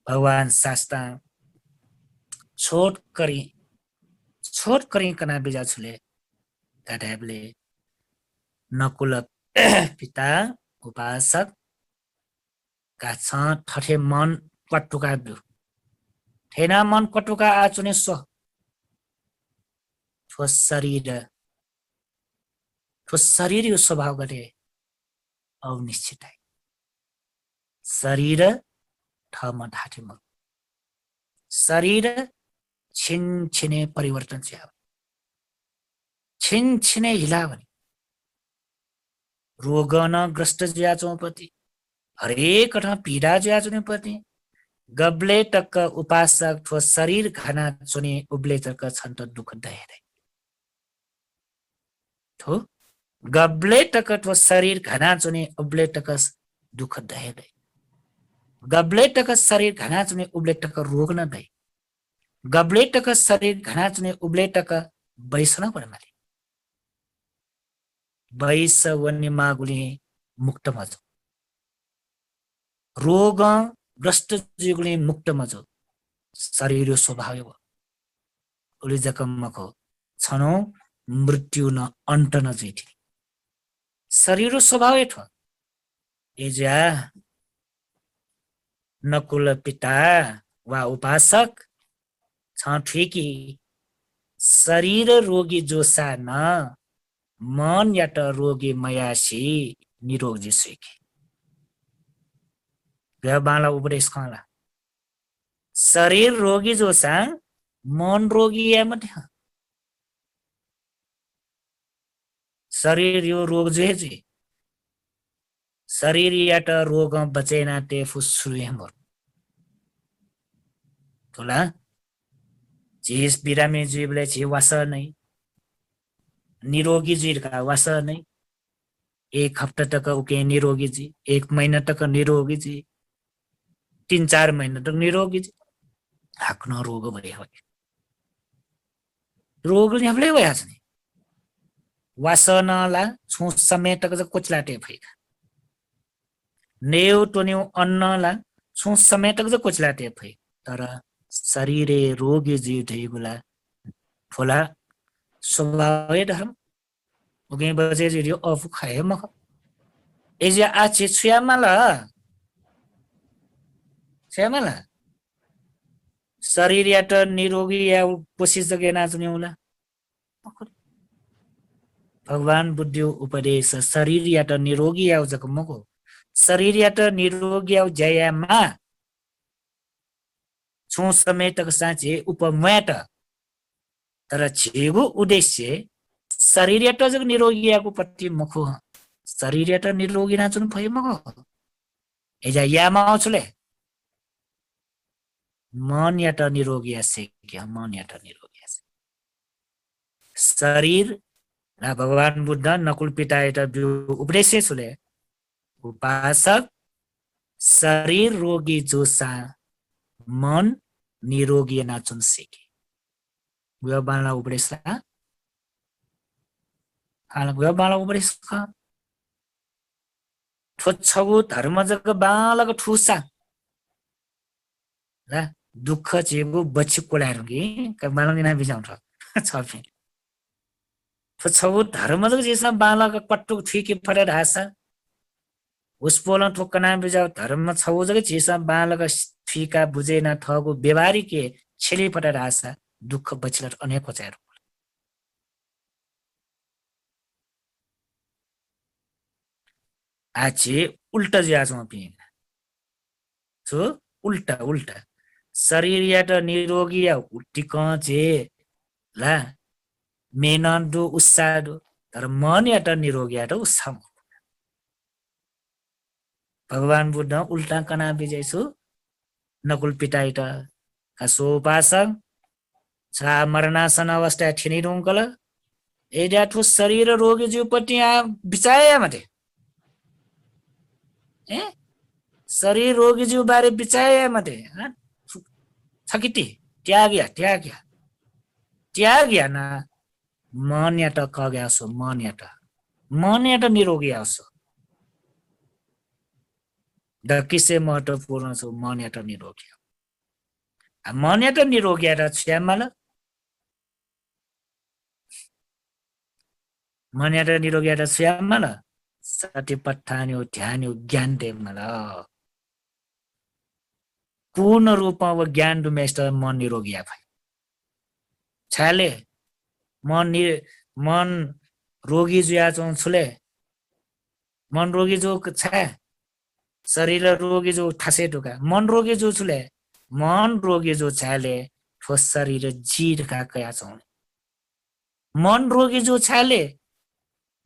भगवान शास्त्र छोट करी कना बिजा छुले काटेबले नकुल पिता उपासक का छ ठठे मन कटुका दु थेना मन कटुका आचुने सो ठो शरीर यो स्वभाव गरे अनिश्चित है शरीर ठम ढाटे म शरीर छिने परिवर्तन छ छिने हिला भने रोगन ग्रस्त ज्या चौपति हरेक ठाउँ पीडा ज्या चुनेपति गब्ले तक उपासक ठो शरीर खाना चुने उब्ले तक छन्त दुःख दहेरे ठो गब्ले तक ठो शरीर खाना चुने उब्ले तक दुःख दहेरे गब्ले तक शरीर घना चुने उब्ले तक रोग न दे गब्ले तक शरीर घना चुने उब्ले तक बैसन पडमाले बैस वन्य मागुले मुक्त मजो रोग ग्रस्त जीवले मुक्त मजो शरीर स्वभाव उले जकमको छनो मृत्यु न अन्त न जेठी शरीर स्वभाव छ एजा नकुल पिता वा उपासक छ ठिकी शरीर रोगी जोसा न मन यात रोगी मयासी निरोग जिसेकी बाला उपदेश खाला शरीर रोगी जोसा मन रोगी या मध्य शरीर यो रोग जे शरीर यात रोग बचेना ते फुसुएमर तोला जिस बिरामी जीवले छि वास नै निरोगी जीव का वास नै एक हफ्ता तक उके निरोगी जी 1 महीना तक निरोगी जी 3-4 महीना तक निरोगी जी हाक्न रोग भयो रोग ल्याफले भइहाल्छ नि वासनाला छु समेटक चाहिँ कोचलाटे भएका नेउ टोन्यौ अन्नला छु समेटक चाहिँ कोचलाटे भए तर शरीरे रोगी जीव थैगुला ठोला स्वभावै धर्म उगे बजे जियो अफु खाए मख एजे आचे छुयामाला छुयामाला शरीर या त निरोगी या कोशिश जगे नाच्नेउला भगवान बुद्धि उपदेश शरीर या त निरोगी या जगमको शरीर या त निरोगी या जयामा छु समेतक साँचे उपमैट तर छेगु उद्देश्य शरीर या त जग निरोगी याको पट्टि मुखो शरीर या त निरोगी नाचुन भए मको एजा यामा आउँछले मन या त निरोगी आसे क्या मन या त निरोगी आसे शरीर ना भगवान बुद्ध नकुल पिता एटा उपदेश छुले उपासक शरीर रोगी जोसा मन निरोगी नाचुन सिके गयो बाला उपदेश हाल गयो बाला उपदेश का ठोच्छगु धर्म जग बालक ठुसा ला दुःख चेगु बच्ची कोलाएर कि बालक बिजाउँछ छफे ठोच्छगु धर्म जग जेसा बालक पट्टु ठिके फरेर हासा उसपोल ठोक्कना बिजाउ धर्म छौ जग जेसा बालक ठिका बुझेन थगु व्यवहारिके छेली फरेर हासा दुःख बच्चीलाई अनेक कोचाएर आचे उल्टा ज्याजमा पिएन सो उल्टा उल्टा शरीर या त निरोगी या उट्टिक जे ला मेनन्दु उत्साह तर मन या त निरोगी या त उत्साह भगवान बुद्ध उल्टा कना बिजयसु नकुल पिताइ त कसो उपासक छा मरणासन अवस्था ठिनी रुङ्कल एजा ठु शरीर रोगी जीवपट्टि बिचाया माटे ए शरीर रोगी जीव बारे बिचाया माटे छकिटी त्याग्या त्याग्या त्याग्या ना मन या त कग्या सो मन या त निरोगी आसो किसे महत्वपूर्ण छ मन या त निरोगी मन या त निरोगी र छ्यामल मन या त निरोगी र छ्यामल सत्यपट्ठान्यो ध्यान्यो ज्ञान दे मला पूर्ण रूपमा व ज्ञान डुमेस्ट मन निरोगी भए छाले मन रोगी जुया छुले मन रोगी जो छ शरीर रोगी जो ठासे टुका मन रोगी जो छुले मन रोगी जो छाले ठोस शरीर जीर का कया छौँ मन रोगी जो छाले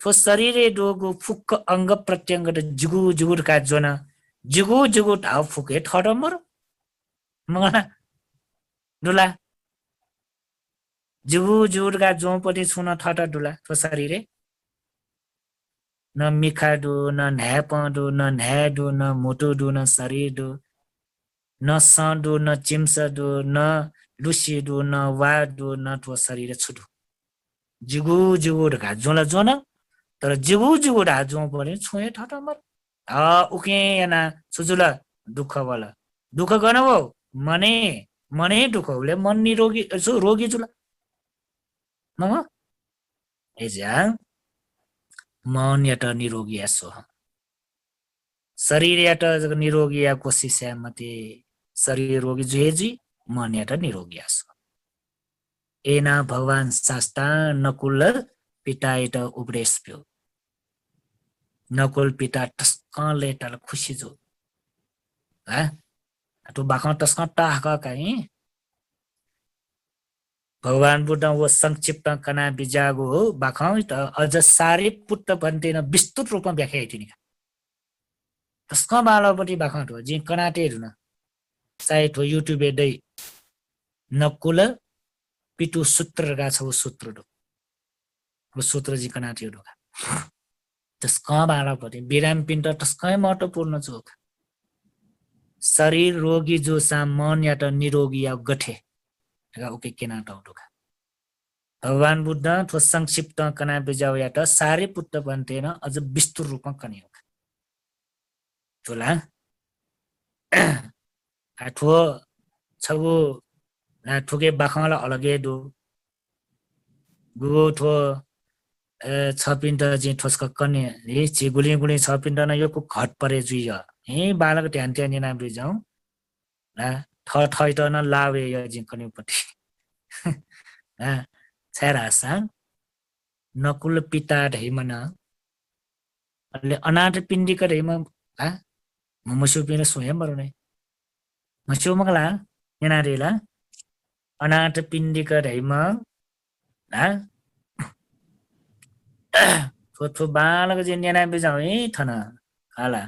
ठोस शरीर डोगो फुक्क अंग प्रत्यंग जुगु जुगुर का जोन जुगु जुगु ढाउ फुके ठडमर मगना डुला जुगु जुगुर का जो पनि छुन ठट डुला ठोस शरीर न मिखाडु न न्यापडु न न्याडु न मोटुडु न शरीरडु न सडु न चिम्सडु न लुसिडु न वाडु न ठो शरीर छुडु जुगु जुगु ढका जोला जोन तर जुगु जुगु ढा जो पनि छुए ठटमर उके याना सुजुला दुःख वाला दुःख गर्नुभयो मने दुःख होले मन निरोगी रोगी जुला मग एजा मन या त निरोगी आसो शरीर या त निरोगी या कोशिश मते शरीर रोगी जुहेजी मन या त निरोगी आसो एना भगवान शास्ता नकुल पिता एट उपदेश प्यो नकुल पिता टस्कले तल खुसी जो तो बाखा टस्क टाका काई भगवान बुद्ध वो संक्षिप्त कना बिजागो हो बाखा त अझ सारे पुट्ट भन्दैन विस्तृत रूपमा व्याख्या हेटिनी तस्क बालापट्टि बाखा तो जे कनाटे रुन साइट हो युट्युब दे नकुल पिटु सूत्र गा छ सूत्र दो वो सूत्र जी कनाटे दो तस्क बालापट्टि विराम पिण्ड तस्कै महत्त्वपूर्ण छ शरीर रोगी जो सा मन या त निरोगी या गठे ओके केना टाउटुका भगवान बुद्ध थो संक्षिप्त कना बेजाउ या त सारे पुत्र बन्तेन अझ विस्तृत रूपमा कनियो चोला ठो छगु ठोके बाखला अलगे दो गु ठो छपिन्ट जे ठोसक कने रे छि गुली गुली छपिन्ट न यो घट परे जुइ हे बालक ध्यान ध्यान नाम बिजाउ ला थ थइ त न लावे यो जिन कनि पति छेरासा नकुल पिता ढैमन अले अनाथ पिण्डिक ढैम मसु पिन स्वयं बरने मसु मगला yana रेला अनाथ पिण्डिक ढैम थो बालक जिन yana बिजाउ हे थना हाला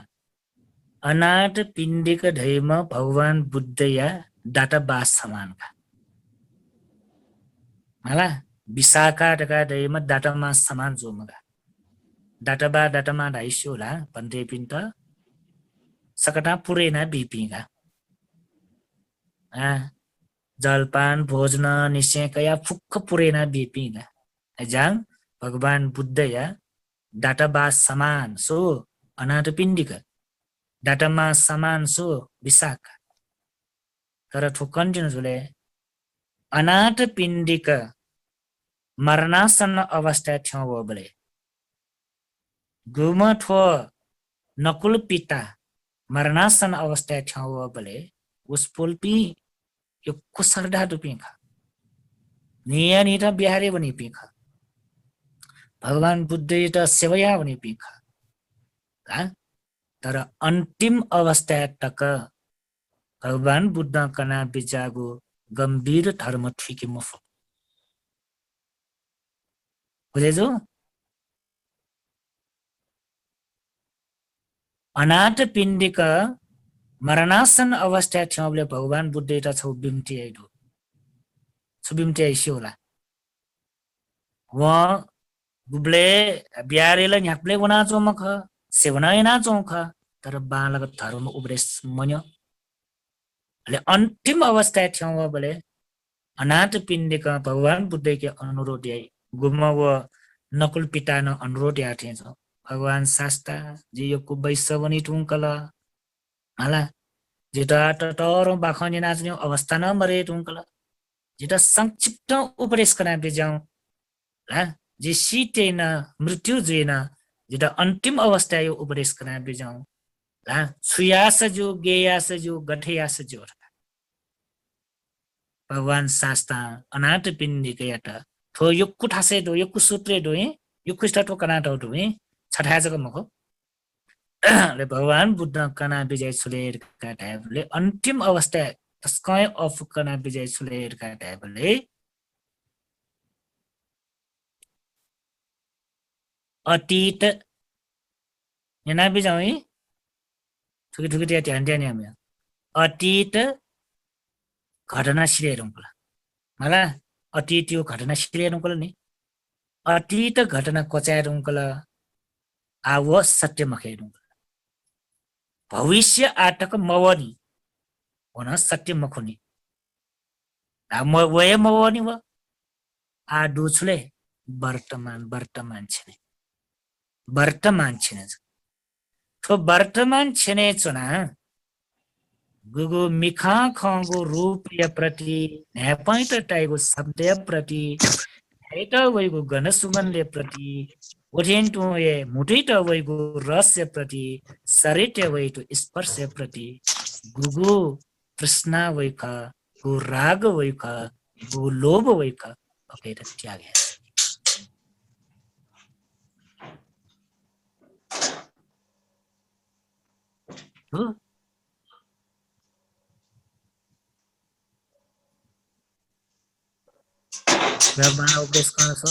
अनाथ पिण्डिक ढैम भगवान बुद्ध या डाटा बास समानका हाला विशाखा टका ढैम डाटा मास समान जोमगा डाटा मा ढाइसोला भन्थे पिन्त सकटा पुरेना बिपिगा जलपान भोजन निश्चय कया फुक्क पुरेना बिपिगा जाङ भगवान बुद्ध या डाटा बास समान सो अनाथ पिण्डिक डाटामा समान सो विशाखा तर ठो कन्टिन्युस हुले अनाथ पिण्डिक मरणासन्न अवस्था थियो बले गुम ठो नकुल पिता मरणासन्न अवस्था थियो बले उसपुलपी यो कुसरडा दुपिखा निया निटा बिहारी बनी पिखा भगवान बुद्ध त सेवया बनी पिखा तर अन्तिम अवस्था तक भगवान बुद्ध कना बिचागु गम्भीर धर्म ठिकी मफो बुझेजो अनाथ पिण्डिक मरणासन अवस्था थियो भगवान बुद्ध त छौ बिम्टी आइदो सुबिम्टी आइसियोला व गुब्ले बिहारीले न्याप्ले बना चोमख सेवना ना चौख तर बालक धर्म उपदेश मन्यो ले अन्तिम अवस्था थियो बले अनाथ पिण्डिक भगवान बुद्ध के अनुरोध आई गुम व नकुल पिता न अनुरोध आथे भगवान शास्ता जे यो वैश्य बनी टुङ्कल हाला जेटा तर बाखनी नाच्ने अवस्था न मरे टुङ्कल जेटा संक्षिप्त उपदेश कना बेजाउ जे सीतेन मृत्यु जेन जेटा अन्तिम अवस्था यो उपदेश कना बेजाउ छुयास जो गेयास जो गठेयास जो भगवान शास्ता अनाथ पिण्डिक याटा थो यो कुठासे दो यो कुसूत्रे दो यो कुष्टा तो कना दो छठा जग मको ले भगवान बुद्ध कना विजय सुलेर का टाइपले अन्तिम अवस्था स्काई अफ कना विजय सुलेर का टाइपले अतीत yana बिजाउ थुकी थुकी त्या ध्यान ध्यान हामी अतीत घटना सिरेरुङला मला अतीत यो घटना सिरेरुङला नि अतीत घटना कोचारुङला आव सत्य मखेरुङला भविष्य आटक मवनी होना सत्य मखुनी म वय मवनी व आ दुछले वर्तमान छने वर्तमान छने तो वर्तमान छने चुना गुगु मिखा खंगु रूप या प्रति नेपाइट टाइगु शब्द प्रति हेटा वैगु गण सुगन्ध प्रति ओठेन्टु ए मुठिट वैगु रस प्रति सरिट वैगु स्पर्श प्रति गुगु तृष्णा वैका गु राग वैका गु लोभ वैका ओके त्यागे बना उपदेश गर्न छ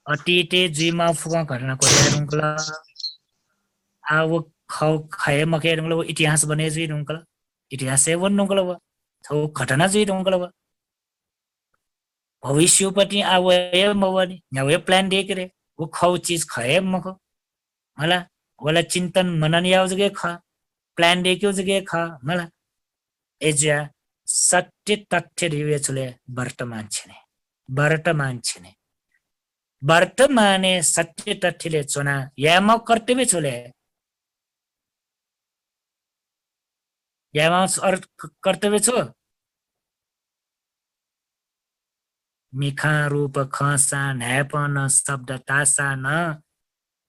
अतीते जीमा फुका घटना कोरेरुङला आव खाउ खाए मकेरुङला इतिहास बने जी रुङला इतिहास से वन्नुङला व थौ घटना जी रुङला व भविष्यपति आवे मवनी न्यावे प्लान देकरे वो खाउ चीज खाए मको होला वाला चिंतन मनन याव जगे खा प्लान देखियो जगे खा मला एजा सत्य तथ्य रिवे चले वर्तमान छने वर्तमाने सत्य तथ्यले चोना यामा कर्तव्य चले यामा कर्तव्य छो मिखा रूप खसा न्यायपन शब्द तासा न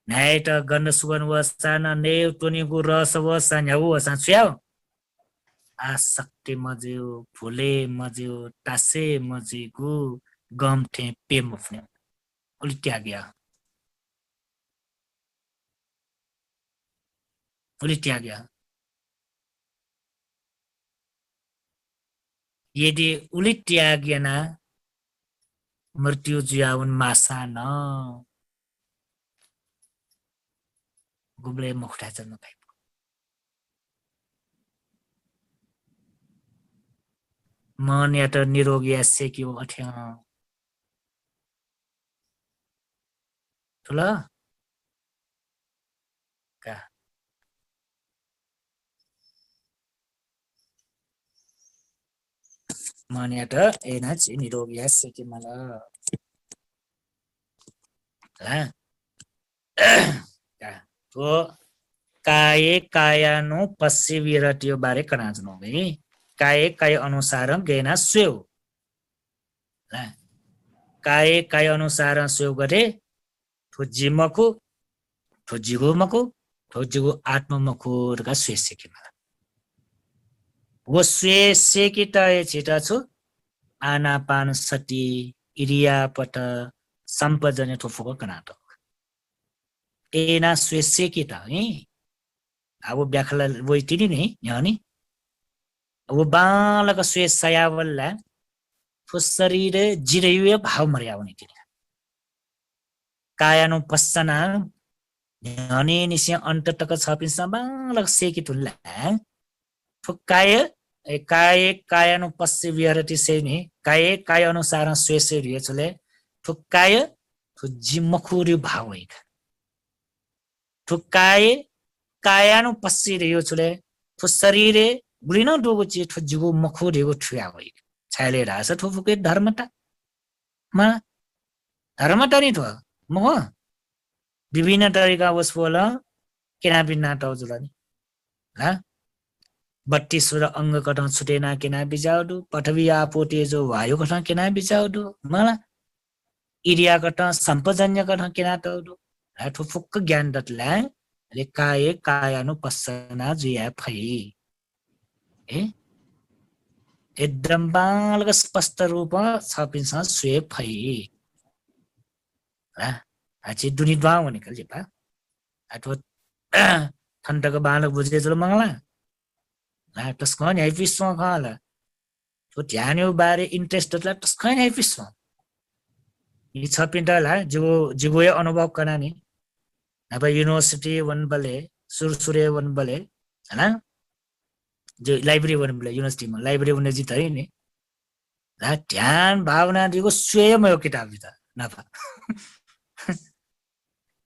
न्याय त गन्ध सुगन वसा न नेव टोनीको रस वसा न्याउ वसा छ्याउ आसक्ति मज्यो फुले मज्यो तासे मजिगु गम्थे पेम उफ्ने उली त्याग्या यदि उली त्यागेन मृत्यु ज्याउन मासा न गुब्ले मुखटा चल्न पाइ मन या त निरोगी यासे कि अठ्या ठुला का मन या त एनाच निरोगी यासे कि मला तो काये कायानु पश्य विरतियो बारे कनाजनो है काये काय अनुसार गेना स्वेउ काये काय अनुसार स्वेउ गरे ठो जिमको ठो जिगोमको ठो जिगो आत्ममको रका स्वेसे कि मला वो स्वेसे कि त छिटा छु आनापान सति इरियापट सम्पजने ठोफुको कनातो एना स्वेसे कि त है अब व्याखला वइतिनी नि यानी अब बालका स्वेस सयावल्ला ठो शरीर जिरयुय भाव मर्याउने तिनी कायानु पස්සना यानी निस्य अन्ततक छपिन बालक सेकि तुल्ला ठो काय कायानु पश्य विहरति सेनि काय काय अनुसार स्वेसे रियचले ठो काय ठो जिमखुरि भाव एक ठो काय कायानु पश्य रियचले ठो शरीरे गुलिन डोगो छि ठो जिगो मखुरिगो ठुया होइ छाले रास ठो फुके धर्मता मा धर्मता नि ठो म विभिन्न तरिका वस्पोल केना बिना टाउजुलानि हा 32 अंग कठा छुटेना केना बिजाउडु पठवी आपोटे जो वायु कठा केना बिजाउडु मला इरिया कठा सम्पजन्य कठा केना टाउडु ठो फुक ज्ञान दतला रे काय कायानु पස්සना जुया फै एकदम बालक स्पष्ट रूप छपिन्छ स्वे फै आछि दुनी द्वा भनेको जेपा अथवा ठण्डको बालक बुझे जल मंगला तस्कन है विश्व खाला तो ध्यान बारे इंट्रेस्ट ला तस्कन है विश्व ये छपिन्टला जो अनुभव करना नि अब यूनिवर्सिटी वन बले सुरसुरे वन बले हैन जो लाइब्रेरी वन बले यूनिवर्सिटी में लाइब्रेरी वन जित है नि ध्यान भावना दिगो स्वयं यो किताब जित नफा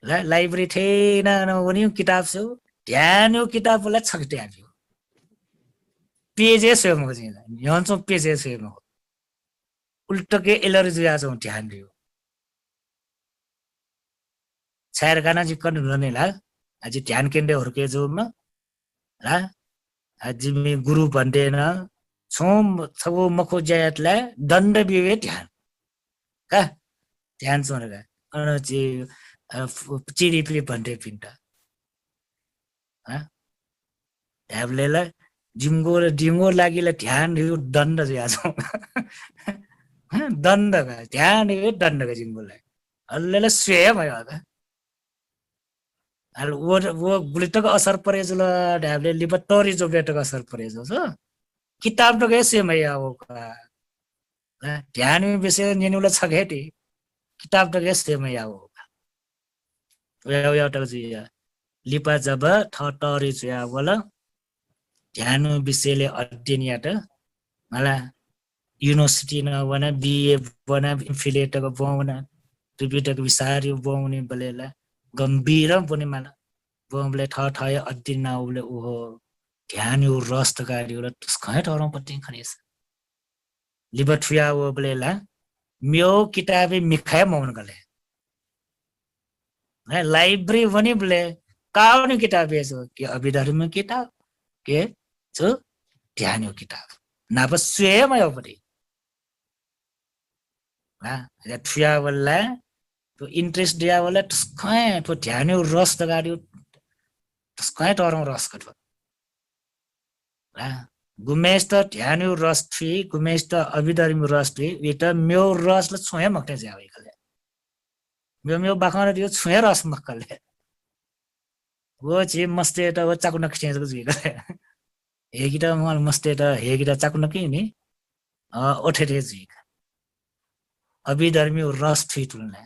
लाइब्रेरी थिएन भने किताब छ ध्यान यो किताब बोला छक्टे आयो पेजे स्वयं हो जिन यहाँचो पेजे स्वयं हो उल्टके एलर्जी आजो ध्यान दियो छायर गाना जी कन रहने ला आज ध्यान केन्द्र हुर्के जो म ला आज मे गुरु भन्दैन छोम छगो मखो जायतला दण्ड बिवे ध्यान का ध्यान सोनगा अन जी चिरी पि भन्दै पिन्टा ह ध्याबलेला जिमगो लागिला ध्यान दियो दण्ड ज्याजो दण्ड ध्यान दियो दण्ड जिमगो लागि अल्लेला स्वय भयो त अल वो गुलितक असर परेजल ढाबले लिपतरी जो बेटक असर परेजो छ किताब त गएसे मैया हो का ध्यान में विषय निनुला छगेटी किताब त गएसे मैया हो एउटा जी लिपा जब ठटरी जुया बोला ध्यान विषयले अध्ययन यात मला यूनिवर्सिटी न वना बीए वना एफिलिएट को बोना रिपीट विसारी बोउने बलेला गम्भीर पनि मला बोमले ठठय अध्ययन उले उहो ध्यान यो रस त गाडी होला तस्कै ठहरौं पट्टि खनेस लिबर ठुया वो बलेला म्यो किताबे मिखाय मौन गले है लाइब्रेरी पनि बले काउने किताब यसो के अभिधर्म किताब के जो ध्यान यो किताब नाप स्वयं यो पनि है ठुया वाला तो इन्ट्रेस्ट दिया वाला तस्कै तो ध्यान यो रस त गाडी तस्कै ठहरौं रस कटो गुमेश त ध्यान यो रस थी गुमेश त अभिधर्म रस थी विटा म्यो रस ल छोया मक्टे जावे खले म्यो म्यो बाखन दियो छोया रस मक्कले वो छि मस्ते त वो चाकु नखिचेज गजि गले हेगिटा मल मस्ते त हेगिटा चाकु नकि नि ओठेटे जि अभिधर्म रस थी तुलना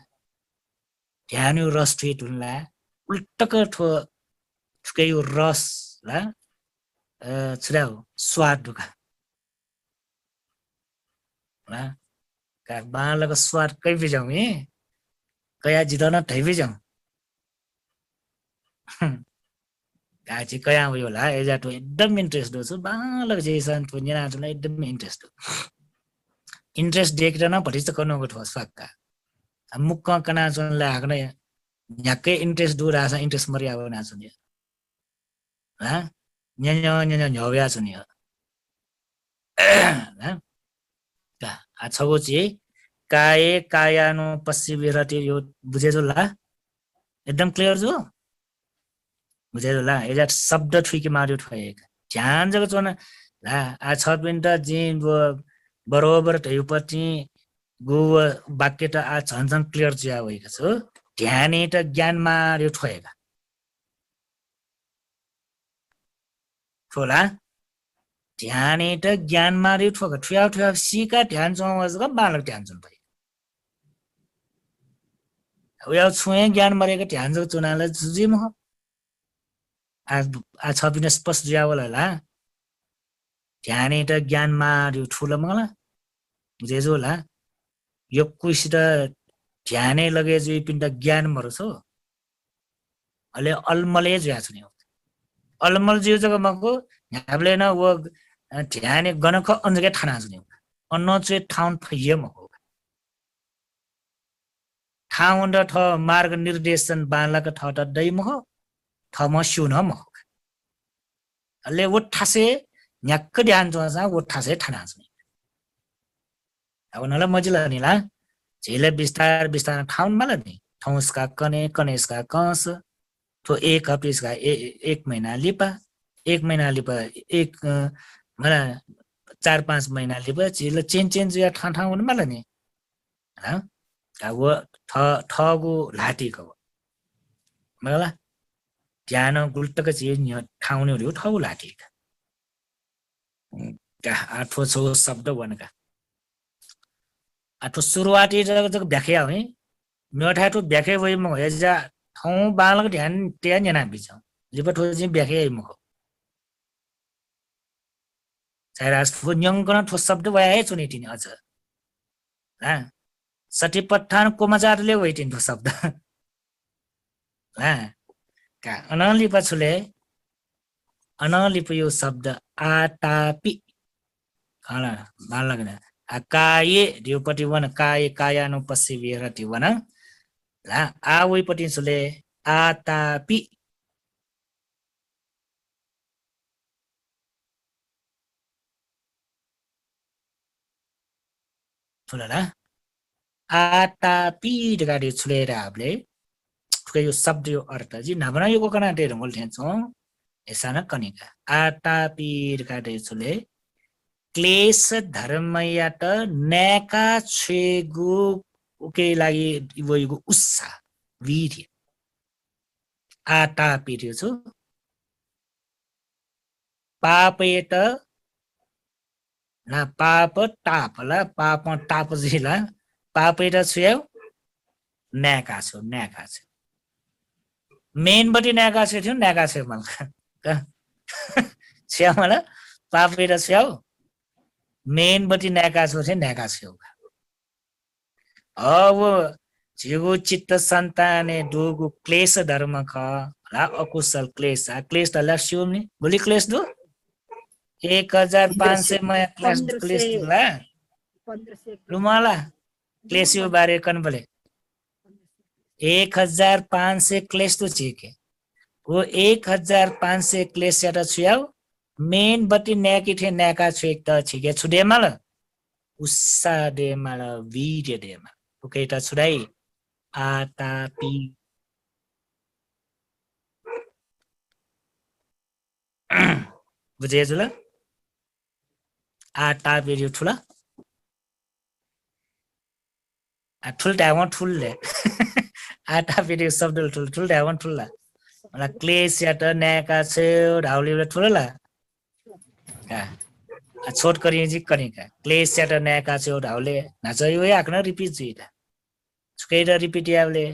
ध्यान यो रस थी तुलना उल्टक ठो ठुकै यो रस ला छुराउ स्वाद दुका का बालको स्वाद कै बिजाउ नि कया जिदन ठै बिजाउ गाछि कया उयो होला एजा तो एकदम इन्ट्रेस्ट दो छु बालक जेसन तो निना जुन एकदम इन्ट्रेस्ट देखेर न भरि त कर्नको ठोस फक्का मुक्क कना जुन लाग्ने झ्याक्कै इन्ट्रेस्ट दु रासा इन्ट्रेस्ट मरिया बना छु नि हा न्या न्या छु नि आ छगो छि काय कायानु पश्चिविरति यो बुझे जो ला एकदम क्लियर जो बुझे जो ला एजा शब्द ठुकी मार्यो ठोएक ध्यान जग चोन ला आ छ पिन त जि बरोबर थयुपछि गु वाक्य त आ झन क्लियर जिया भएको छ ध्यान त ज्ञान मार्यो ठोएका ठोला ध्यान त ज्ञान मार्यो ठोका ठुया ठुया सिका ध्यान चौजगा बालक ध्यान चुन भए उया छुए ज्ञान मरेको ध्यान जग चुनालाई जुजी म आ छ पिन स्पष्ट जिया होला ध्यान त ज्ञान मार्यो ठुलो मलाई बुझे जो होला यो कुसित ध्यानै लगे जो पिण्ड ज्ञान मरछो अले अलमले ज्या छु नि अलमल जिउ जग मको हामीले न वो ध्यान गणक अन्जके ठाना छु नि अन्न चाहिँ ठाउँ फैय मको ठाउँ र ठ मार्ग निर्देशन बालक ठ त दै महो ठ म सुन महो अले वो ठासे न्याक्क ध्यान जोसा वो ठासे ठाना छु अब नला मजिला नि ला झेले विस्तार विस्तार ठाउँ मला नि ठाउँसका कने कनेसका कस तो एक हप्तेसका एक महिना लिपा एक महिना लिपा एक मला 4-5 महिना लिपा झेले चेन या ठाउँ हुन मला नि अब ठगु लाटीको मला ध्यान गुल्टक चाहिँ ठाउँ नि हो ठगु लाटी आठो छौ शब्द वनका आठो सुरुवाती जग व्याख्या है मेठाठो व्याख्या भइ म हेजा ठाउँ बालक ध्यान त्यहाँ जना बिच लिपा ठो चाहिँ व्याख्या म चाइरास फु न्यंगन ठो शब्द भए चुनि तिनी अझ हा सटिपठान कोमजारले वइटिन ठो शब्द हा का अनलिपा छुले अनलिपा यो शब्द आतापि खाना बालक न काये दिउपटी वन काय कायानुपस्सिविरति वन ला आवैपटि छुले आतापि छुला आतापि गाडी छुलेर हामीले यो शब्द यो अर्थ जी नभना यो कना डेर मोल थेन्छौ एसाना कनिका आतापि गाडी छुले क्लेश धर्मयात नेका छेगु उके लागि वइगु उत्साह वीर्य आतापि छु पापेत ना पाप तापला पाप ताप जिला पापेत छ्यौ नेका छु मेन बटी नेका थियो नेका छ मलाई छ्या मलाई पापेत छ्यौ मेन बटी नेका छु नेका छ्यौ अब जिगु चित्त सन्ताने दुगु क्लेश धर्म ख ला अकुशल क्लेश त ल्यास्यो नि बोली क्लेश दु 1500 मैं क्लेश ला 1500 लुमाला क्लेसियो बारे कन बोले 1500 क्लेश तो ठीक वो 1500 क्लेश याटा छुयाओ मेन बत्ती न्याकी थे न्याका छु एक त छिके छुडे माल उस्सा दे माल वीर्य दे माल ओके ता छुडाई आतापी बुझे जुल आटा बेरियो ठुला ठुल ढाउँ ठुलले आटा बेरियो शब्द ठुल ठुल ढाउँ ठुल्ला मला क्लेश याट न्याका छ ढाउले ठुलला का छोट करी जी करी का क्लेश याट न्याका छ ढाउले नाच यो आकन रिपिट जुइदा छुकेर रिपिट यावले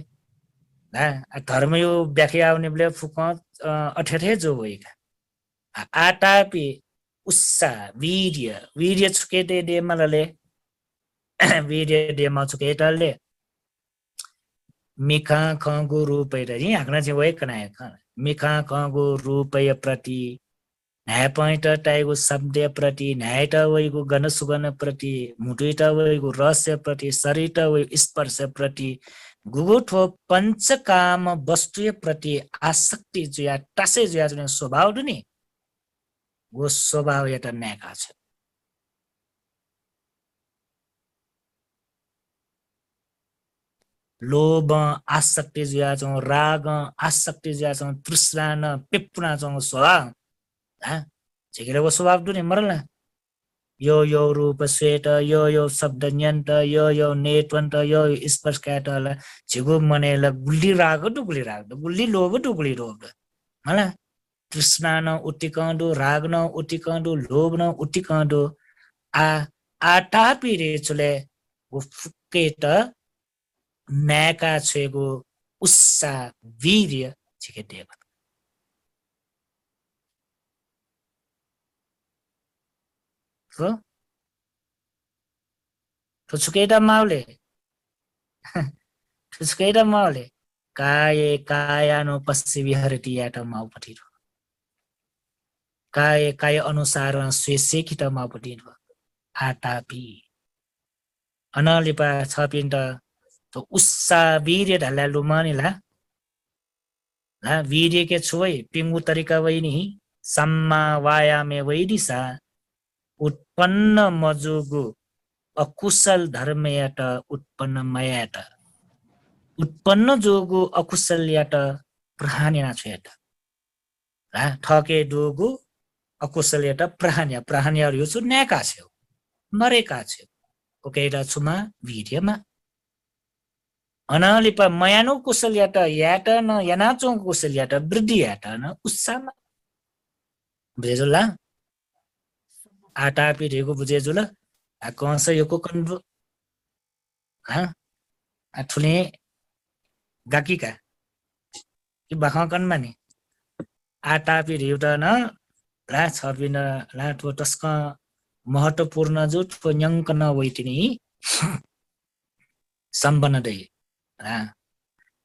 ना धर्म यो व्याख्या आउने बेले फुक अठेठे जो होइका आटा पे उस्सा वीर्य वीर्य छुकेते दे मलले वीर्य दे म छुकेतले मिखा खगु रूपै र यहाँ आक्न चाहिँ वेक कनाय मिखा खगु रूपय प्रति न्याय पॉइंट टाइगु शब्द प्रति न्याय ट वैगु गण सुगन प्रति मुटुइ ट वैगु रस प्रति शरीर ट वै स्पर्श प्रति गुगुठो पंचकाम वस्तु प्रति आसक्ति जुया टासे जुया जुने स्वभाव दुनी वो स्वभाव एउटा न्याका छ लोभ आसक्ति जुया छौँ राग आसक्ति जुया छौँ तृष्णा न पिपुना छौँ स्वभाव झिकेर वो स्वभाव दुनी मरल यो रूप श्वेत यो शब्द न्यन्त यो नेतवन्त यो स्पर्श काटल झिगु मनेल गुल्ली राग गुल्ली लोभ गुल्ली रोग मला तृष्णा न उट्टिकंडु राग न उट्टिकंडु लोभ न उट्टिकंडु आटा पिरे चुले वो फुकेट न्याका छेगु उस्सा वीर्य छिके देव तो छुकेटा माउले छुकेटा माउले काये कायानो पश्चि विहरति याटा माउ पठिरो काय काय अनुसार स्वेसेखित माउ पठिरो आटापी अनलिपा छ पिण्ड तो उस्सा वीर्य ढाला लुमानिला ला वीर्य के छुवै पिंगु तरिका वैनी सम्मा वायामे वैदिसा उत्पन्न मजुगु अकुशल धर्मयाट उत्पन्न मयाट उत्पन्न जोगु अकुशल्याट प्रहानिना छयाट ठके डोगु अकुशल्याट प्रहान्या प्रहान्याहरु यो छु न्याका छ्यो मरेका छ्यो ओकेरा छुमा वीर्यमा अनलिप मयानो कुशल्याट याट न यनाचो कुशल्याट वृद्धि याट न उत्साहमा बुझेजुला आटा पिरेको बुझेजुला कौन योको कन्भो ठुले गाकीका कि बाखकन माने आटा पिरेउटा न ला छबिन ला ठो टस्क महत्वपूर्ण जो ठो न्यङ्कन वैतिनी सम्बन्ध दै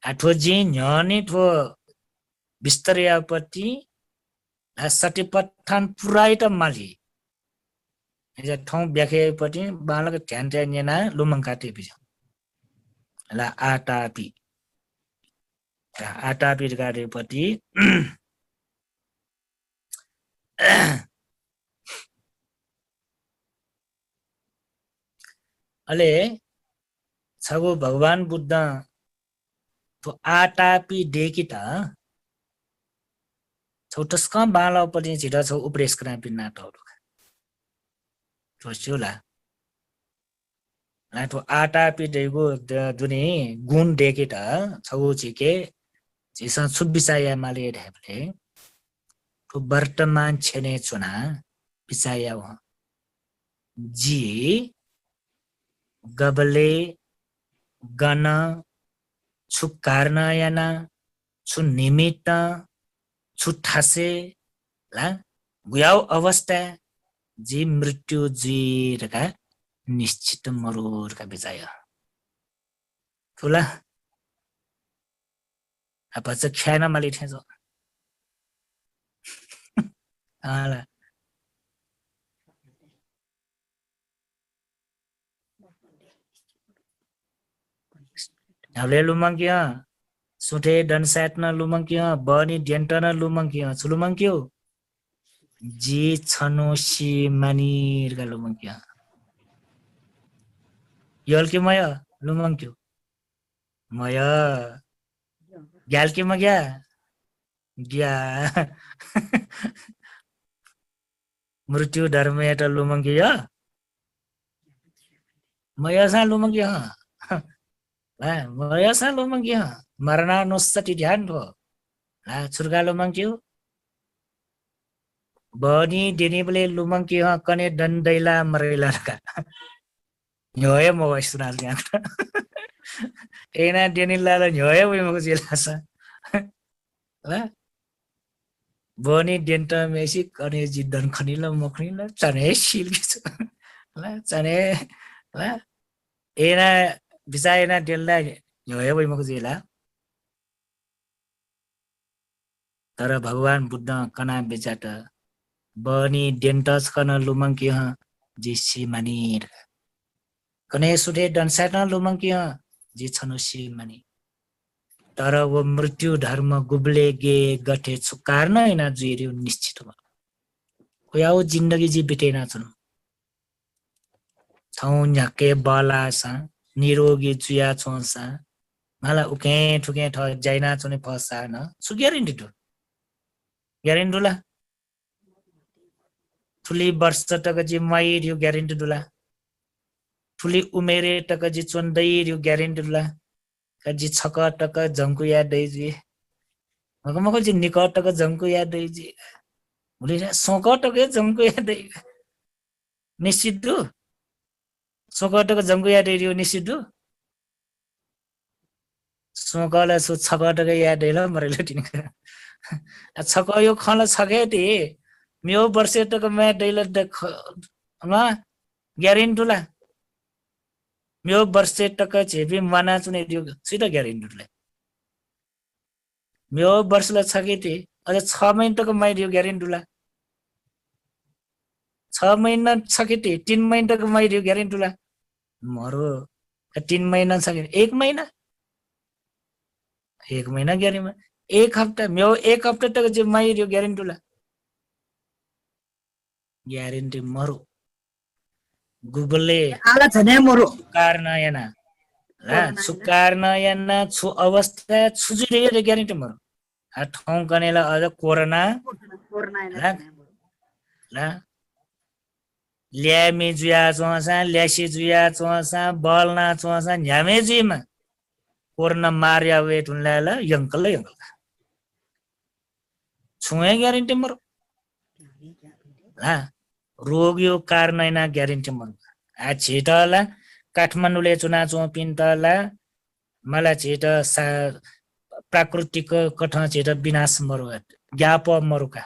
ठो जे न्यने ठो बिस्तरियापट्टि सटिपठान पुराइ त माली ठाउँ व्याख्यापट्टि बालक ध्यान ध्यान लुमङ काटेपि ला आटापी गाडेपट्टि अले छगो भगवान बुद्ध तो आटापी देखि त छोटस्क बालपट्टि छिटा छौ उपदेश करापि नाटहरू छोला तो आटापी देगो दुनी गुण देखि त छौ छिके जिसा सुबिसाया माले ढेपले तो वर्तमान छने चुना बिसाया हो जी गबले गण छु कारणायना छु निमित्त छु ठासे ला गुयाउ अवस्था जी मृत्यु जीरका निश्चित मरुरका विजय ठुला अब चाहिँ ख्यान माले ठेजो आला हले लुमंगिया सुठे डनसेट न लुमंगिया बनी डेन्ट न लुमंगिया छुलुमंगियो जी छनो सी मानिर का लुमंगिया यल के मया लुमंगियो मया ग्याल के मग्या ग्या मृत्यु धर्म एटा लुमंगिया मया सा लुमंगिया मया सा लुमंगिया मरना नुसती ध्यान रो छुर्गा लुमंगियो बनी डेनिबले लुमंगिया कने दन्दैला मरेला का nyoya mo istural niya ena denila la nyoya mo mo silasa la boni denta mesi kane jidan khanila mokhnila chane sil la chane la ena bisa ena denla nyoya mo mo sila तर भगवान बुद्ध कना बेचाट बनी डेन्टस कन लुमंकी ह GC मानिर कने सुधे डनसेट लुमंकी ह जी छनुसी मानी तर वो मृत्यु धर्म गुबले गे गठे छुकार न जुइरियो निश्चित हो कोयाओ जिन्दगी जी बितेना छन् छौ झके बलासा निरोगी जुया छोसा मला उके ठुके ठ जाइना छने फसा न सु ग्यारेन्टी दुला ठुली वर्ष टक जी माइरियो ग्यारेन्टी दुला ठुली उमेरे टक जी चोन्दैरियो ग्यारेन्टी दुला कजी छक टक जंकु या दैजी मको जी निकट टक जंकु या दैजी मुले सोक टक जंकु या दै निश्चित दु सोक टक जंकु या दैरियो निश्चित दु सोकला सु छक टक या दैला मरेले तिन छक यो खल छके ति म्यो वर्ष टक मै दैला देख म ग्यारेन्टी दुला म्यो वर्ष टक छेबी माना चुने दियो सिधा ग्यारेन्टी दुला म्यो वर्षला छकेति अझ 6 महिना तक माइदियो ग्यारेन्टी दुला 6 महिना छकेति 3 महिना तक माइदियो ग्यारेन्टी दुला मरो 3 महिना छके 1 महिना 1 महिना ग्यारेन्टी 1 हप्ता म्यो 1 हप्ता तक जे माइदियो ग्यारेन्टी दुला ग्यारेन्टी मरो गुगलले आला छने मरो कारण याना ला सुकार याना छु अवस्था छुजिरे ग्यारेन्टी मरो आ ठाउँ गनेला अझ कोरोना ला ल्यामे जुया चोसा ल्यासी जुया चोसा बलना चोसा न्यामे जुइमा कोरोना मार्या वे तुनला यंकल छुए ग्यारेन्टी मरो ला रोग यो कारण ना ग्यारेन्टी मरो आ छिटला काठमाडौँले चुना चो पिन्तला मला छिट प्राकृतिक कठ छिट विनाश मरो ज्ञाप मरुका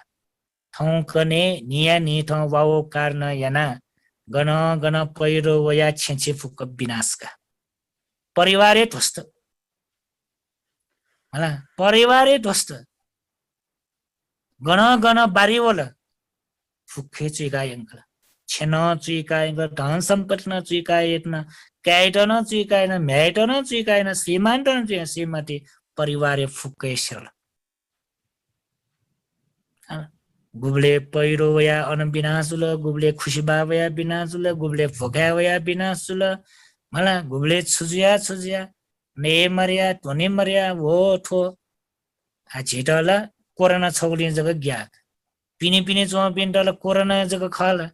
ठाउँ कने निया नि ठाउँ वाओ कारण याना गण गण पहिरो वया छेछे फुक विनाशका परिवारै ध्वस्त होला परिवारै ध्वस्त गण गण बारीवल फुक्खे चुइकायंक छेन चुइकायंक धन सम्पत्ति न चुइकायन क्याइट न चुइकायन म्याइट न चुइकायन श्रीमान न चुइकायन श्रीमती परिवारै फुक्कै सरल गुबले पहिरो वया अनबिनासुल गुबले खुसी बाबया बिनासुल गुबले फोका वया बिनासुल मला गुबले छुजिया ने मरिया धनी मरिया हो ठो आ छिटला कोरोना छौली जग ग्या पिने चो पिन्टला कोरोना जग खाला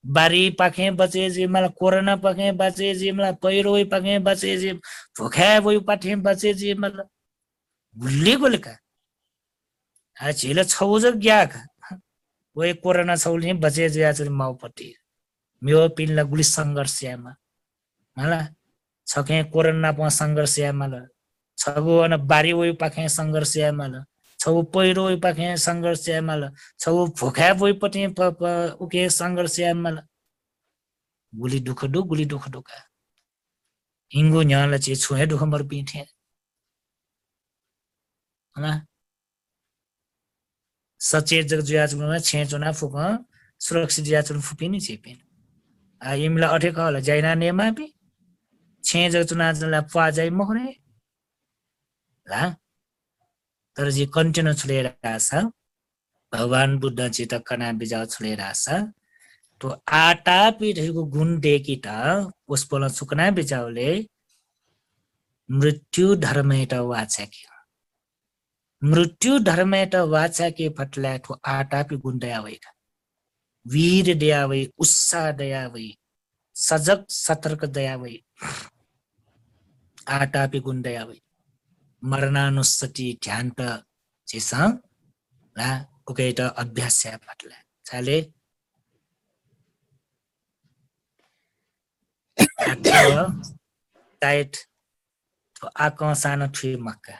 बारी पाखे बचे जी मला कोरोना पाखे बचे जी मला पहिरो पाखे बचे जी फोका वय पाखे बचे जी मला गुल्ली गुलका आ छिल छौज ग्याक वय कोरोना छौली बचे जी आज माउपट्टि म्यो पिनला गुली संघर्षमा मला छके कोरोना प संघर्षमा छगु अन बारी वय पाखे संघर्षमा छौ पहिरो वय पाखे संघर्षमा छौ फोका वय पटे उके संघर्षमा गुली दुख दुका हिंगो न्याला चे छुए दुख मर पिथे होला सचेत जग जुया जुना छे जुना फुक सुरक्षित जुया जुन फुपिनी छेपिन इमला अठेको होला जाइना नेमापि छे जो चुना जला पुआ जाइ मखने ला तर जी कन्टिन्यू छुलेर आछ भगवान बुद्ध जी त कना बिजाउ छुलेर आछ तो आटा पिठेको गुण देखि त उसपोल सुकना बिजाउले मृत्यु धर्म एउटा वाचकी मृत्यु धर्म एउटा वाचकी फटला ठो आटा पि गुण दया वै वीर दया वै उत्साह दया वै सजग सतर्क दया वै आटा पि गुण दया वै मरणानुसति ध्यान त चिस ला उके त अभ्यास फटला चाले आठो टाइट तो आको सानो थुइ मक्का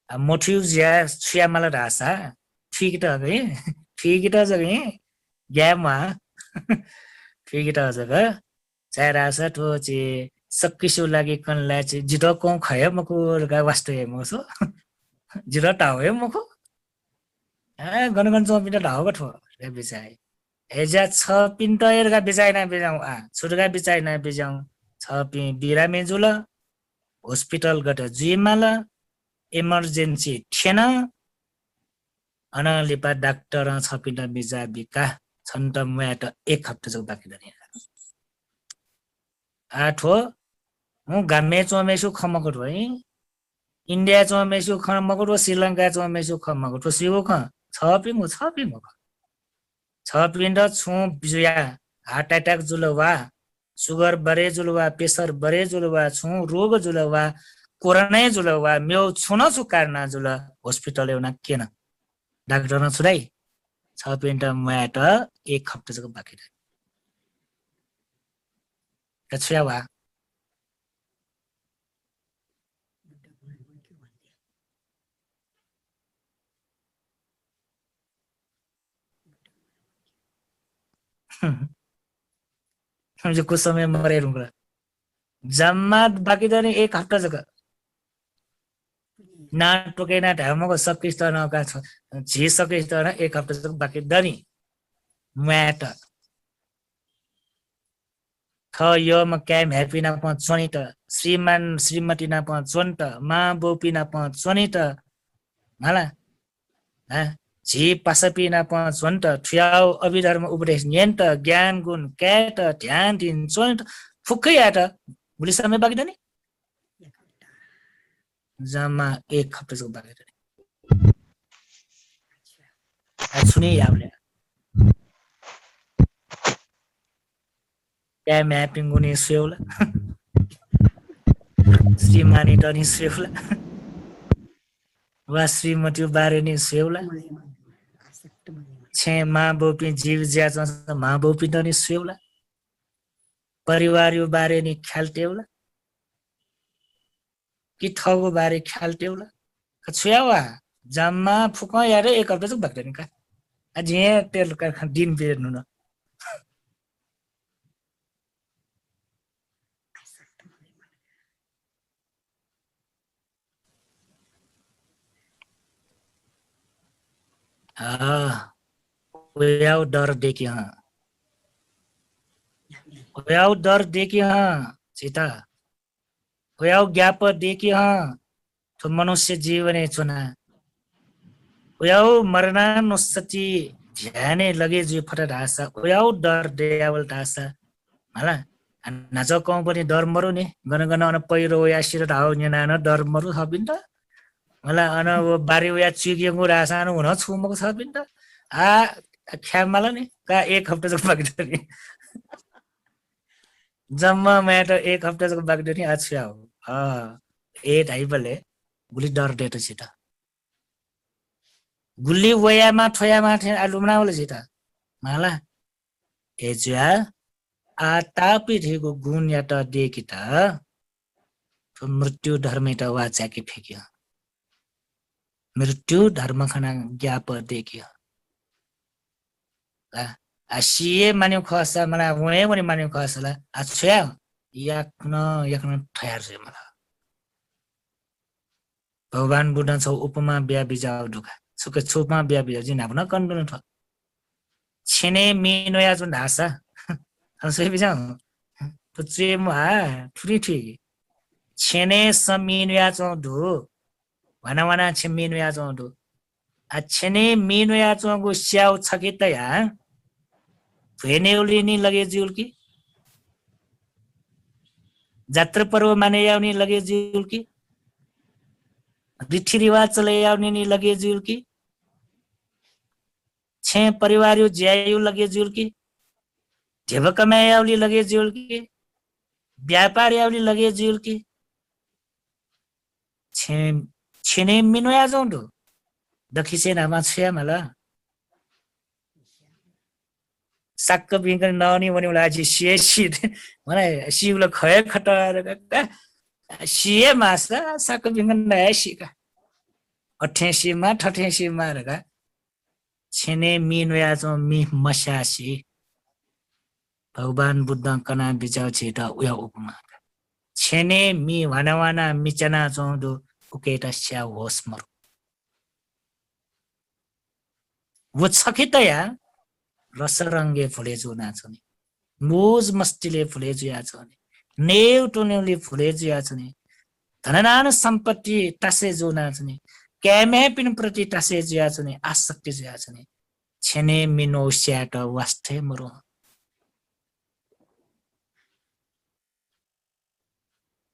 मोठिउ ज्या छुया मला रासा ठीक त गए ठीक त जगे ग्यामा ठीक त जग चाहे रासा तो चे सक्किसो लागि कनला चे जितो को खय मको गा वास्तु हे मसो जिरो टाउ हे मको गनगन चो पिन ढाउ गठो रे बिचाइ हेजा छ पिन त एरगा बिचाइ ना बिजाउ छुरगा बिचाइ ना बिजाउ छ पिन बिरामे जुल हस्पिटल गट जुइमाला इमर्जेन्सी थिएन अनलिपा डाक्टर छपिन बिजा बिका छन् त म त एक हप्ता जको बाँकी दनि आठो मु गामे चोमेसु खमको भइ इन्डिया चोमेसु खमको श्रीलंका चोमेसु खमको सिगो ख छपिन छु बिजुया हार्ट अट्याक जुलवा सुगर बरे जुलवा प्रेसर बरे जुलवा छु रोग जुलवा कोरोना जुलवा म्यो छुन सुकारना जुल हस्पिटल एउटा केन डाक्टर न छुराई छ पिन्ट म्याट एक हप्ता जको बाँकी रहे कछ्यावा जो कुछ समय मरे रुंगा जम्मा बाँकी दने एक हप्ता जको ना टोके ना ढामको सकिस्त न का छ जे सकिस्त न एक हप्ता जको बाँकी दनी म्याट थ यो म क्याम ह्यापी ना प चोनी त श्रीमान श्रीमती ना प चोन त मा बोपी ना प चोनी त मला झी पासपी ना प चोन त ठ्याउ अभिधर्म उपदेश नियन त ज्ञान गुण क्या त ध्यान दिन चोन त फुक्कै आट भोलि समय बाँकी दनी जम्मा एक हप्ता जको बाँकी दनी सुने यावले क्या म्यापिङ गुने सेउला श्रीमानी टनी सेउला वा श्रीमती बारे नि सेउला छे माँ बोपी जीव ज्या माँ बोपी टनी सेउला परिवार यो बारे नि ख्याल टेउला कि ठगो बारे ख्याल टेउला छुयावा जम्मा फुक यार एक हप्ता चाहिँ भक्दैन का अझै तेल का दिन बेर्नु न कोयाउ डर देखि कोयाउ डर देखि सीता कोयाउ ज्ञाप देखि तो मनुष्य जीवन चुना कोयाउ मरना नुसती ध्याने लगे जी फटा ढासा कोयाउ डर देयावल ढासा होला नाचो कौं पनि डर मरु नि गन अन पहिरो या सिर ढाउ न डर मरु हबिन त होला अन बारी या चिगिएको रासानो हुन छुमको छ बिन त ख्यामाला नि का एक हप्ता जको बाँकी नि जम्मा म्याट एक हप्ता जको बाँकी नि अच्छा हो ए ढाइबले गुली डर डेट छिट गुल्ली वयामा ठोयामा आलुमना होला छिट माला एजुया तापिठेको गुण या त देखि त मृत्यु धर्म त वाचाके फेक्यो मृत्यु धर्म खना ज्ञाप देखियो सिए मान्यो खसा मलाई हुने पनि मान्यो खसला अच्छा याक्न ठयार छ मलाई भगवान बुद्ध छ उपमा बिया बिजाउ ढुका सुके छुपमा बिया बिजा जिन आफ्नो कन्डन ठ छिने मिनोया जुन ढासा 所以比较不追嘛，处理处理。前呢是民亚中度，完前民亚中度，啊前呢民亚中个小差给的呀，भेने उली नि लगे जुल की जात्रा पर्व माने आउने लगे जुल की रीति रिवाज चले आउने नि लगे जुल की छे परिवार ज्यायु लगे जुल की ढेब कमाए आउली लगे जुल की व्यापार आउली लगे जुल की छे छेने मिनोया जोंडो दखिसे नामा छया मला सक्क बिंगर नौनी वनी उला जी शेशी मलाई शिवले खय खटाएर सिए मासा सक्क बिंगर नयासिका 88 मा 88 मा रगा छेने मिनोया जो मि मशासी भगवान बुद्ध कना बिचाउ छिटा उया उपमा छेने मि वाना मिचना जोंदो उकेटा स्या होस्मर वो छकितया रसरङ्गे फुलेजु नाचने मोज मस्तीले फुलेजु याचने नेउ टुनेउले फुलेजु याचने धनदान सम्पत्ति टासेजु नाचने क्यामे पिन प्रति टासेजु याचने आसक्ति याचने छेने मिनो स्याट वास्ते मरो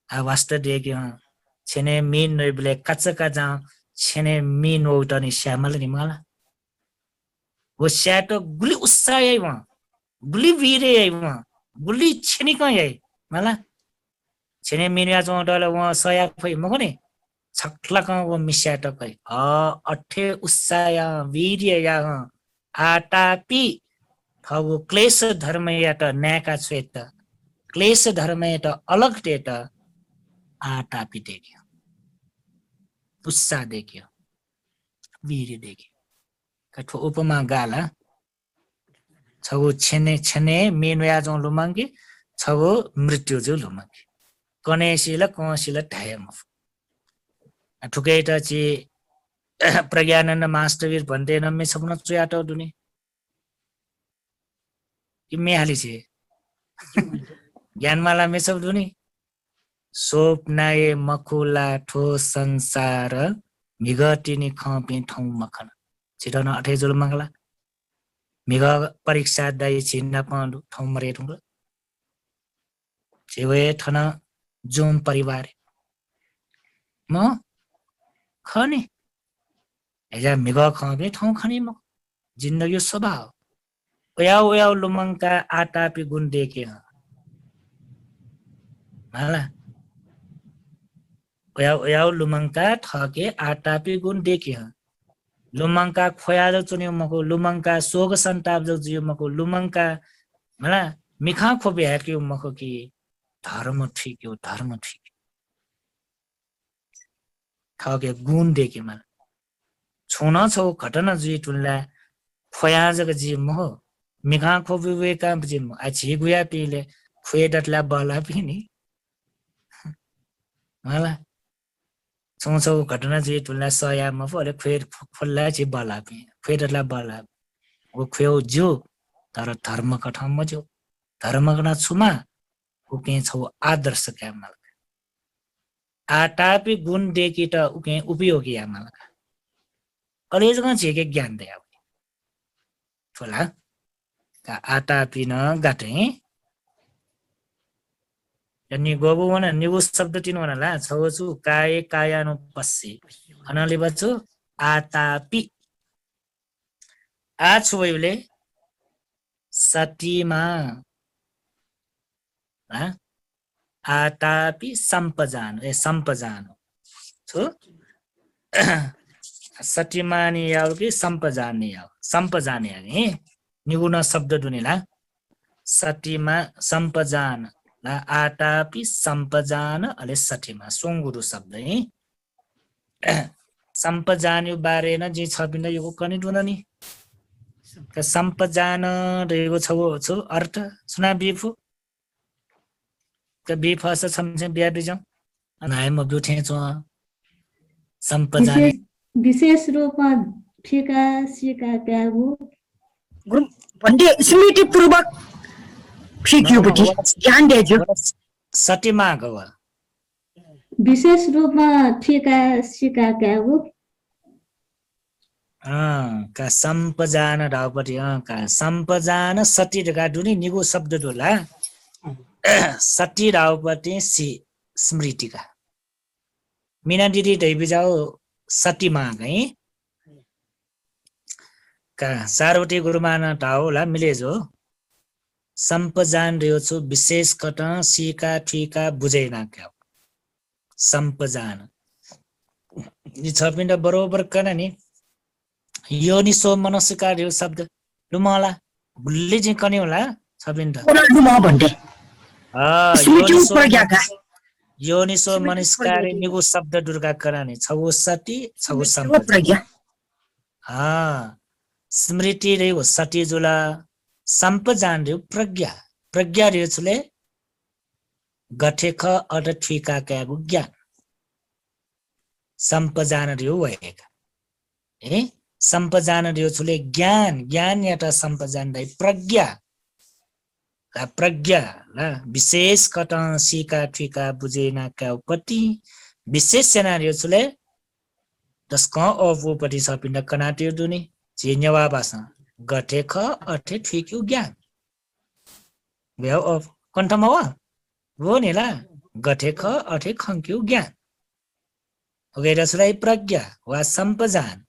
आ वास्ते देग्यो छेने मिन नइबले कचका जा छेने मिन ओटनी श्यामल नि मला वो स्याट गुली उत्साहै व गुली वीरे व गुली छेनिक है मला छेने मिनिया चोटले व सया फै मगने छक्लक व मिस्याट कै अठे उत्साह वीर्य या आटापी थगु क्लेश धर्म यात न्याका छेत क्लेश धर्म यात अलग टेट आटापी देख्यो उत्साह देख्यो वीर्य देख्यो कठो उपमा गाला छगु छेने छेने मेनुया जो लुमंगी छगु मृत्यु जो लुमंगी कनेसिला कसिला ढायम ठुकैटा छि प्रज्ञानन्द मास्टरवीर भन्दैन मे सपना चुयाट दुने कि मे हाली छि ज्ञानमाला मे सब दुने स्वप्नाए मकुला ठो संसार मिगटिनी खपि ठौ मखन छिटन अठे जुल मंगला मिग परीक्षा दाइ छिन्न पाण्डु ठौ मरे ठुंग छेवे ठन जुम परिवार म खने एजा मिग खबे ठौ खने म जिन्दगी स्वभाव ओया लुमंका आटापी गुण देखे मला ओया लुमंका ठके आटापी गुण देखे लुमंका खोया चुन्यो मको लुमंका सोग संताप जो जियो मको लुमंका मला मिखा खोबे हाक्यो मको कि धर्म ठीक हो धर्म ठीक ठके गुण देखे मला छोना छौ घटना जी टुनला खोया जग जी महो मिखा खोबे वे काम जी म आछि गुया पिले खोए डटला बला पिनी मला छौ घटना जी टुनला सया म फले खोए फल्ला जी बला पि खोए डटला बला ओ खोयो जो तर धर्म कठम जो धर्म कना छुमा उके छौ आदर्श क्या मला आटापी गुण देखि त उके उपयोगी या मला कलेज ग छेके ज्ञान दे अब छोला का आटापी न गाटे अनि गोबु वन निगु शब्द तिन वन ला छौछु काय कायानु पस्सी अनले बच्चो आटापी आ छुइले सतीमा आटापी सम्पजान छु सतीमानी याउ कि सम्पजाने याउ सम्पजाने नि निगुण शब्द दुनेला सतीमा सम्पजान ला आटापी सम्पजान अले सतीमा सोंगुरु शब्द सम्पजान्यु बारे न जे छबिन यो कनि दुन नि सम्पजान रेगो छौ अर्थ सुना बिफु क बिफस छमसे बिया बिजौ नाय म दुथे छ सम्पजाने विशेष रूपमा ठेका सिका प्यागु भन्ने स्मृति पूर्वक ठिक्युपट्टि ध्यान दिएछु सटीमा गव विशेष रूपमा ठिका सिकाका हो का सम्पजान ढाउपट्टि का सम्पजान सटी ढका दुनी निगु शब्द डोला सटी ढाउपट्टि स्मृतिका मीना दिदी ढैबी जाओ सटीमा गई का सारवटी गुरुमान ढाउला मिलेजो सम्पजान रियो छु विशेष कट सिका ठिका बुझेना क्या सम्पजान नि छ पिण्ड बरोबर कन नि योनिसो मनस्कार यो शब्द लुमला भुल्ली चाहिँ कने होला छ पिण्ड लुम भन्थे योनिसो मनस्कार निगु शब्द दुर्गा कराने छगु सती छगु सम्पजान स्मृति रे हो सती जुला सम्पजान रे प्रज्ञा प्रज्ञा रे छले गठेख अड ठिका क्यागु ज्ञान सम्पजान रे वएका ए सम्पजान रे छले ज्ञान ज्ञान याटा सम्पजान दै प्रज्ञा का प्रज्ञा ल विशेष कट सिका ठिका बुझेना क्याउपट्टि विशेष सेनारियो छले दस्क अवपट्टि छ पिण्ड कनाटियो दुनी जेन्यवा भाषा गठेख अठे ठिक्यु ज्ञान व्याव अफ कण्ठमा हो नि ला गठेख अठे खङ्क्यु ज्ञान ओके रसलाई प्रज्ञा वा सम्पजान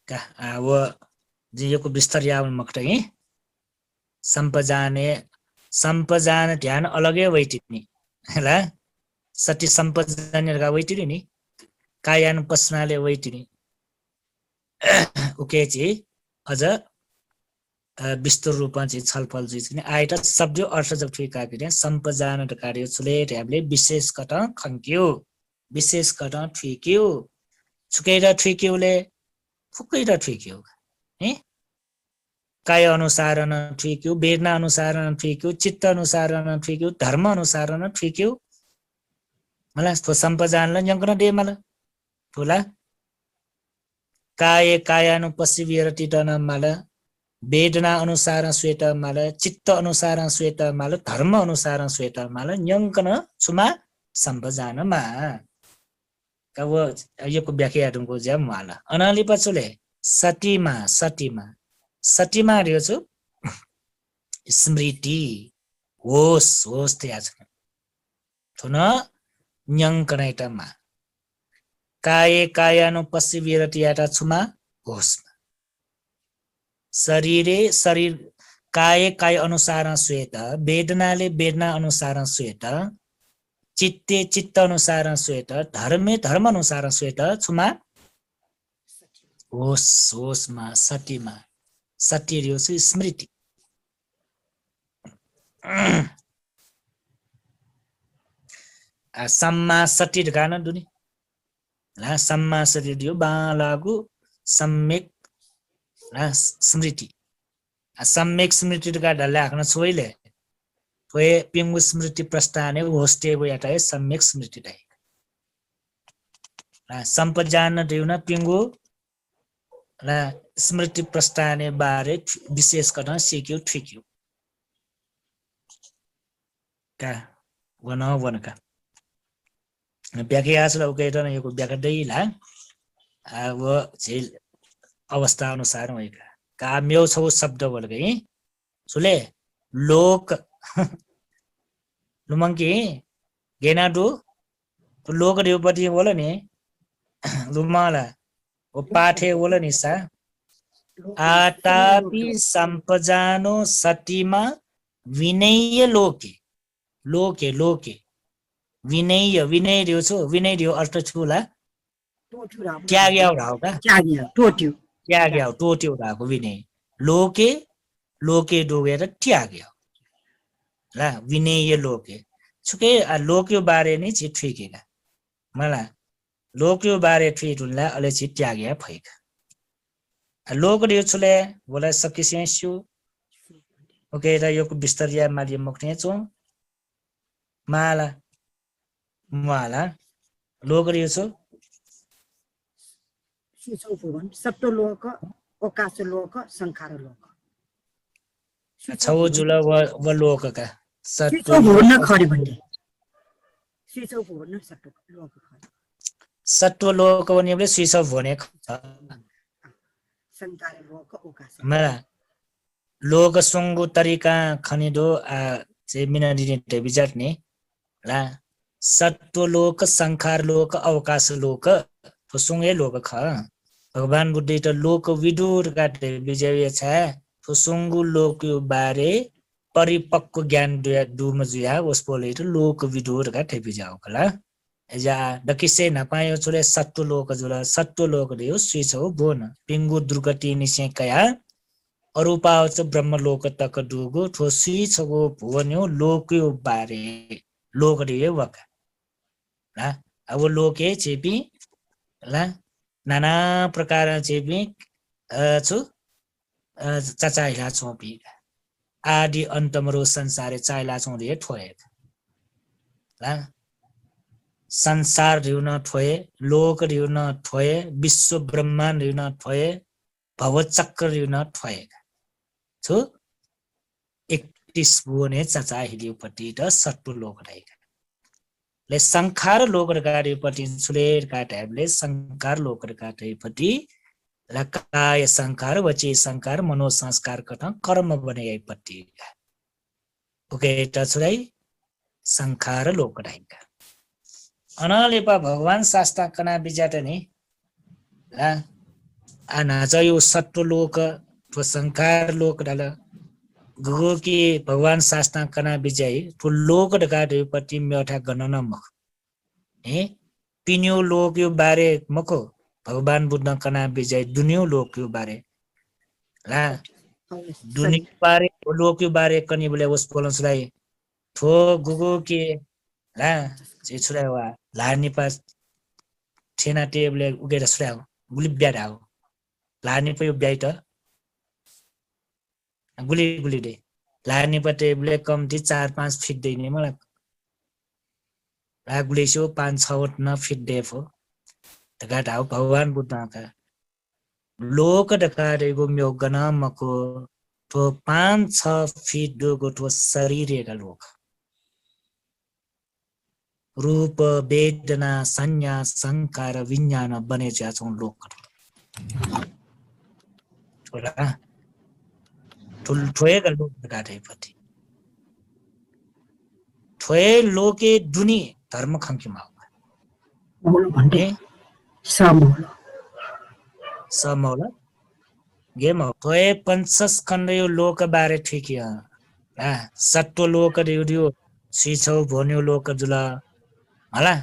का वो जियोको विस्तार यावन मक्टै सम्पजान ध्यान अलगै वैटिनी हैला सटी सम्पजानहरुका वैटिनी नि कायान पस्नाले वैटिनी ओके चाहिँ अझ विस्तृत रूपमा चाहिँ छलफल चाहिँ आइटा शब्द अर्थ जब ठिका के सम्पजान कार्य छुले ढ्याबले विशेष कट खङ्क्यो विशेष कट ठिक्यो छुकेर ठिक्योले फुकेर ठिक्यो है काय अनुसारण ठिक्यो वेदना अनुसारण ठिक्यो चित्त अनुसारण ठिक्यो धर्म अनुसारण ठिक्यो मलाई तो सम्पजानलाई यंकन दे मलाई ठुला काय कायानुपस्सिविरति टन मलाई वेदना अनुसार श्वेत मलाई चित्त अनुसार श्वेत मलाई धर्म अनुसार श्वेत मलाई यंकन छुमा सम्पजानमा कव योको व्याख्या दुको ज्या मला अनाली पछुले सतीमा सतीमा सतीमा रियो छु स्मृति होस होस त्याछ थुन न्यंकनैटमा काय कायानुपस्सिविरतियाटा छुमा होसमा शरीरे शरीर काय काय अनुसार श्वेत वेदनाले वेदना अनुसार श्वेत चित्ते चित्त अनुसार श्वेत धर्मे धर्म अनुसार श्वेत छुमा होस होसमा सतीमा सती रियो छु स्मृति सम्मा सती गाना दुनी ला सम्मा सती दियो बालागु सम्यक ला स्मृति सम्यक स्मृति का डल्ला आखना छोइले वे पिंगु स्मृति प्रस्थाने होस्टे वो याटा सम्यक स्मृति दै ला सम्पजान दिउना पिंगु ला स्मृति प्रस्थाने बारे विशेष गर्न सिक्यो ठिक्यो का वनका व्याख्या आसला उकेटन यो व्याख्या दैला अब झेल अवस्था अनुसार होइका काम्यो छौ शब्द बोलकै सुले लोक लुमंकी गेनाडु लोक देवपति बोल नि लुमाला ओ पाठे बोल नि सा आतापि सम्पजानो सतीमा विनय लोके लोके लोके विनय विनय दियो छु विनय दियो अर्थ छुला त्याग्या उडाउका त्याग्या टोट्यो उडाको विनय लोके लोके डोगेर त्याग्यो ला विनय लोके छुके लोक्यो बारे नि छि ठिकेका मला लोक्यो बारे ठिटुला अले छि त्याग्या फैका लोक दियो छुले बोला सकिसेन्स्यु ओके र यो विस्तरिया माली मुक्ने छु माला माला लोक रियो शिशौ भुवन सत्वलोक ओकाशलोक संखारलोक छौ जुल व लोक का शिशौ भुवन न खरे भन्ने शिशौ भुवन न सत्वलोक खरे सत्व लोक भनेले शिशौ भने संखारलोक ओकाश मला लोक सुंगु तरिका खनिदो चाहिँ मिनादिने बिजाट नि ला सत्व लोक संखार लोक अवकाश लोक तो सुंगे लोक ख भगवान बुद्ध त लोक विदुर काटे विजय छ तो सुंगु लोक यो बारे परिपक्व ज्ञान दुम जुया उसपोले त लोक विदुर काटे बिजाउ कला जा दकिसे नपायो छोले सत्व लोक जुला सत्व लोक दियो स्विछौ बोन पिंगु दुर्गति निसे कया अरूपावच ब्रह्मलोक तक दुगो ठोसी छगो भुवन्यो लोक्यो बारे लोक दिए वका ला अब लोके चेपी ला नाना प्रकार चेपी छु चाचाइला छोपी आदि अन्तमरो संसारे चाइला छौ दिए ठोए ला संसार रिउन ठोए लोक रिउन ठोए विश्व ब्रह्माण्ड रिउन ठोए भवचक्र रिउन ठोए छु 31 बुने चाचा हिडियोपट्टि त सत्व लोक रहेका ले संखार लोक गाडीपट्टि सुलेर काटेबले संखार लोक गाडीपट्टि लकाय संखार वची संखार मनो संस्कार कथा कर्म बनेपट्टि ओके त छुलाई संखार लोक रहेका अनलेपा भगवान शास्त्र कना बिजाट नि ला आना चाहिँ सत्व लोक तो संखार लोक डाला गो कि भगवान शास्त्र कना विजय तो लोक गाडीपट्टि मेठा गणना मख ए पिन्यो लोक यो बारे मको भगवान बुद्ध कना विजय दुनियो लोक यो बारे ला दुनियो बारे लोक यो बारे कनि बोले उस बोलसलाई थो गुगो के ला जे छुरा वा लानी पास ठेना टेबले उगेर छुरा गुली ब्याडा हो लानी पयो ब्याइट गुली गुली दे लानी टेबले कम्ती 4-5 फिट दैने मलाई गुली सो 5-6 न फिट देफो तका ढाउ भगवान बुद्धका लोक ढकारेको म्योगन मको तो 5-6 फिट दोगो तो शरीरका लोक रूप वेदना संज्ञा संकार विज्ञान बने छौं लोक छोरा ठोएका लोक ढकारेपट्टि ठोए लोके दुनी धर्म खङ्किमा मौल भन्ने समौल समौल गेम ठोए पंचस्कन्ध यो लोक बारे ठिकिया सत्व लोक दियो सिछौ भन्यो लोक जुला होला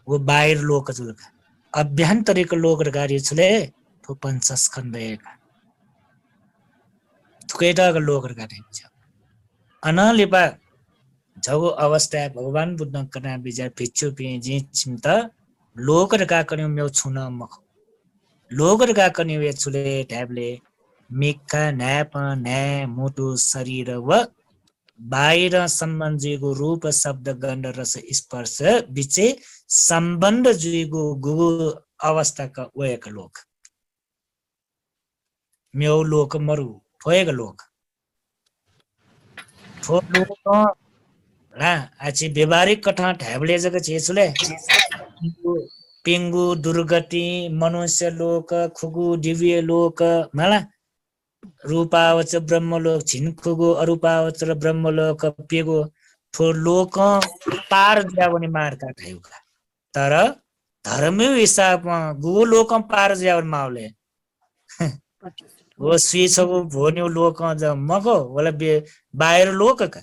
वो बाहिर लोक जुलका अभ्यन्तरिक लोक गाडी छले तो पंचस्कन्ध एक थुकेटाको लोक गाडी छ अनलेपा जगो अवस्था भगवान बुद्ध कना बिजा भिच्छु पिजी छिमत लोक का कन्यु म्यौ छुन मख लोक का कन्यु वे छुले ट्याबले मिक्का न्याप न्या मुटु शरीर व बाहिर सम्बन्धीको रूप शब्द गन्ध रस स्पर्श बिचे सम्बन्ध जुइगो गुगु अवस्थाका वयका लोक म्यौ लोक मरु ठोएका लोक ठो लोक ला आछि व्यवहारिक कथा ठ्याबले जग छेसुले पिंगु दुर्गति मनुष्य लोक खुगु दिव्य लोक मला रूपावच ब्रह्मलोक छिनखुगु अरूपावच ब्रह्मलोक पेगो ठो लोक पार जावने मार्का ठेउका तर धर्मयो हिसाबमा गु लोक पार जावन माउले वो स्विछगु भोन्यो लोक ज मगो वला बाहिर लोकका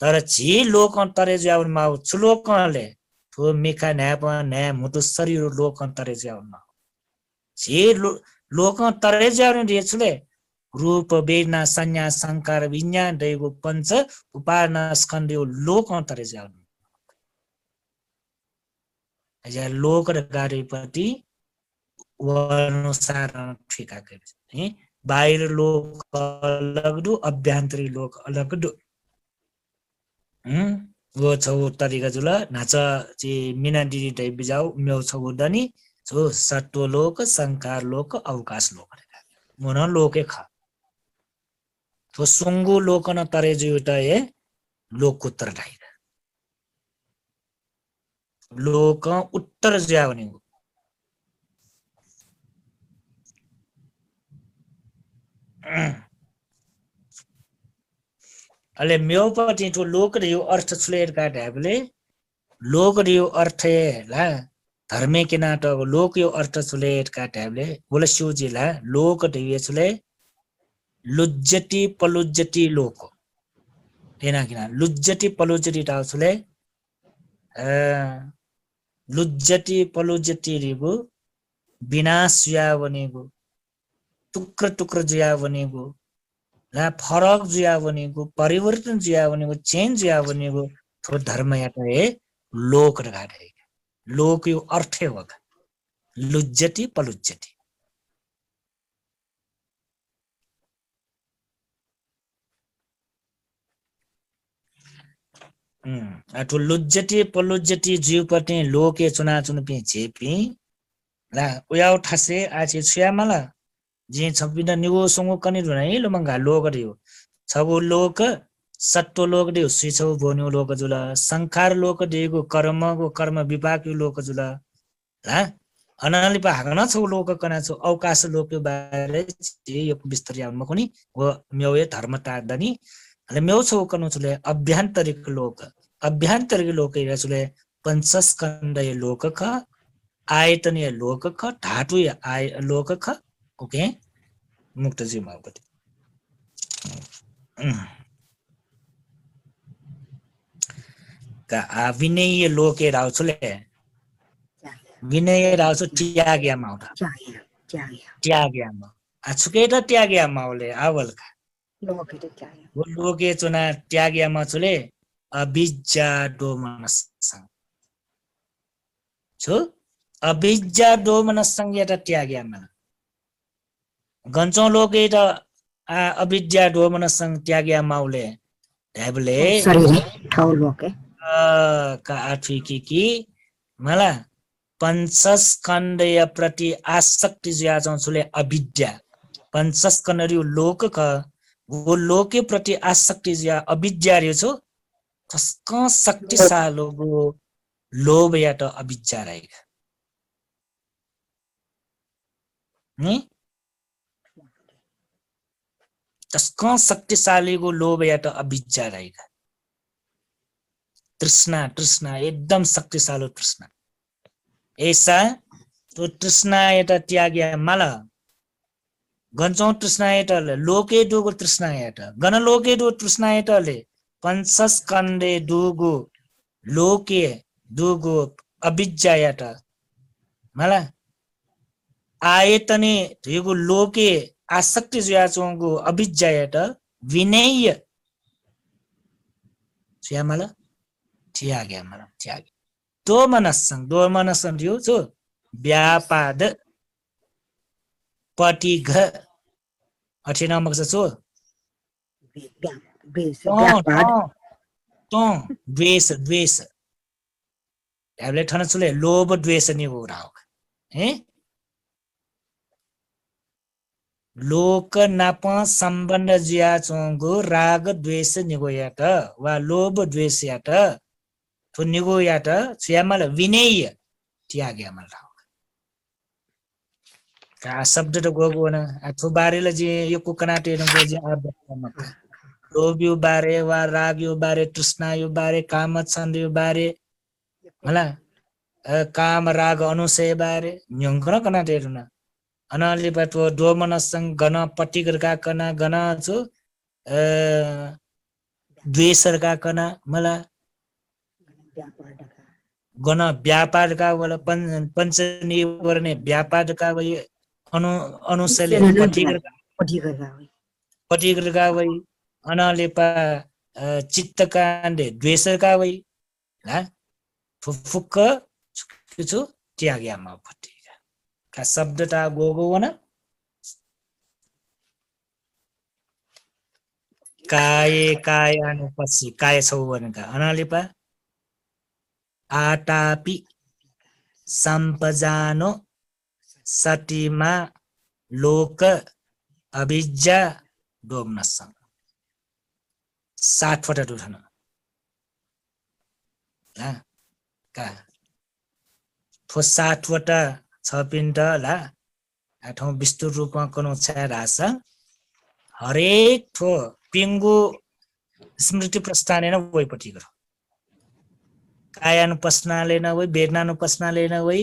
तर झी लोक तरे जावन माउ छुलोकले थो मिखा न्याप न्या मुटु शरीर लोक तरे जावन माउ झी लोक तरे जावन दिएछले रूप वेदना संज्ञा संकार विज्ञान दैगो पंच उपादान स्कन्धयो लोक तरे जावन अझ लोक र गाडीपट्टि अनुसार ठिका गरे बाहिर लोक अलग दु अभ्यन्तरी लोक अलग दु वो छौ तरिका जुल नाच ची मीना दिदी टाइप बिजाउ म्यौ छौ दनी जो सत्व लोक संकार लोक अवकाश लोक मुन लोके ख तो सुंगु लोक न तरे जुटा ये लोक उत्तर ढाई लोक उत्तर ज्या भने अले म्योपटी तो लोक रियो अर्थ छुलेर का ढाबले लोक रियो अर्थ ला धर्मे के नाटक लोक यो अर्थ छुलेर का ढाबले बोले शिवजी ला लोक दिए छुले लुज्जति पलुज्जति लोक तेना किना लुज्जति पलुज्जति टा छुले लुज्जति पलुज्जति रिगु विनाश या बनेगु टुक्र टुक्र जिया बनेगु ला फरक जिया बनेगु परिवर्तन जिया बनेगु चेन्ज जिया बनेगु थो धर्म या है लोक रगाडे लोक यो अर्थ हो लुज्जति पलुज्जति अटो लुज्जति पलुज्जति जीवपति लोके चुना चुनपि छेपि ला उयाउ ठसे आछि छ्यामला जे छबिना निगो संगो कनि रुनाइ लमंगा लोक रियो छगो लोक सत्व लोक दियो सुइछौ बोन्यो लोक जुला संखार लोक दिगो कर्म विपाक लोक जुला ला अनाली पा हागना छौ लोक कना छौ अवकाश लोक बारे जे यो विस्तरिया मखुनी व म्यौए धर्मता दनी अले म्यौ छौ कनु छले अभ्यन्तरिक लोक इरसुले पंचस्कन्धय लोक ख आयतनीय लोक ख धातुय आय लोक ख ओके मुक्त जी मापति का विनय लोके राउछले विनय राउछ त्याग्या माउटा त्याग्या मा आछुके त त्याग्या माउले आवल का लोके चुना त्याग्या मा छले अभिज्जा डोमनसं छु अभिज्जा डोमनसं या त त्याग्या मा गन्छौ लोके त अभिज्जा डोमनसं त्याग्या माउले ढाबले ठाउँ लोके का आठुई की मला पंचस्कन्धय प्रति आसक्ति ज्या छुले अविद्या पंचस्कन्धय लोक क वो लोके प्रति आसक्ति ज्या अविद्या रे छो कसको शक्तिशालो गो लोभ या त अविद्या रहेगा नि कसको शक्तिशाली गो लोभ या त अविद्या रहेगा तृष्णा एकदम शक्तिशाली तृष्णा ऐसा तो तृष्णा एटा त्याग्या माला गन्छौ तृष्णा एटाले लोके दुगो तृष्णा एटा गण लोके दु तृष्णा एटाले पंचस्कन्धे दुगो लोके दुगो अविद्या एटा माला आयतने दुगो लोके आसक्ति ज्याचोंगो अविद्या एटा विनय श्यामला त्याग्या मला त्याग्या दो मनसं दियो जो व्यापाद पटिघ अठिना मक्स छो तो द्वेष हैबले ठन छुले लोभ द्वेष नि हो राव हैं लोक नाप सम्बन्ध ज्या चोंगो राग द्वेष निगो यात वा लोभ द्वेष यात तो निगो यात श्यामल विनय त्याग्या मल का शब्द तो गोगो न अथो बारेले जे यो कनाटे न गो जे लोभ यो बारे वा राग यो बारे तृष्णा यो बारे काम छन्द यो बारे होला काम राग अनुसय बारे न्यंकन कनाटे न अनाले पतो दोमनसं गण पटिगरका कना गण छु द्वेषरका कना मला गण व्यापार का वाला पंचनी वर्णे व्यापार का वही अनुसले पटिगर का वही अनालेपा चित्त कांडे द्वेषर का वही ला फुक किछु त्याग्या मा पटिगा का शब्द ता गोगो वन काय अनुपसी काय छौ वनका अनालेपा आटापि सम्पजानो सटिमा लोक अभिज्जा डोम्नसँग 7 वटा उठाउन का ठो 7 वटा 6 पिण्ड ला ठाउँ विस्तृत रूपमा कनो छा रास हरेक ठो पिङ्गु स्मृति प्रस्थानेन वैपट्टि गर कायानुपस्नालेन वै वेदनानुपस्नालेन वै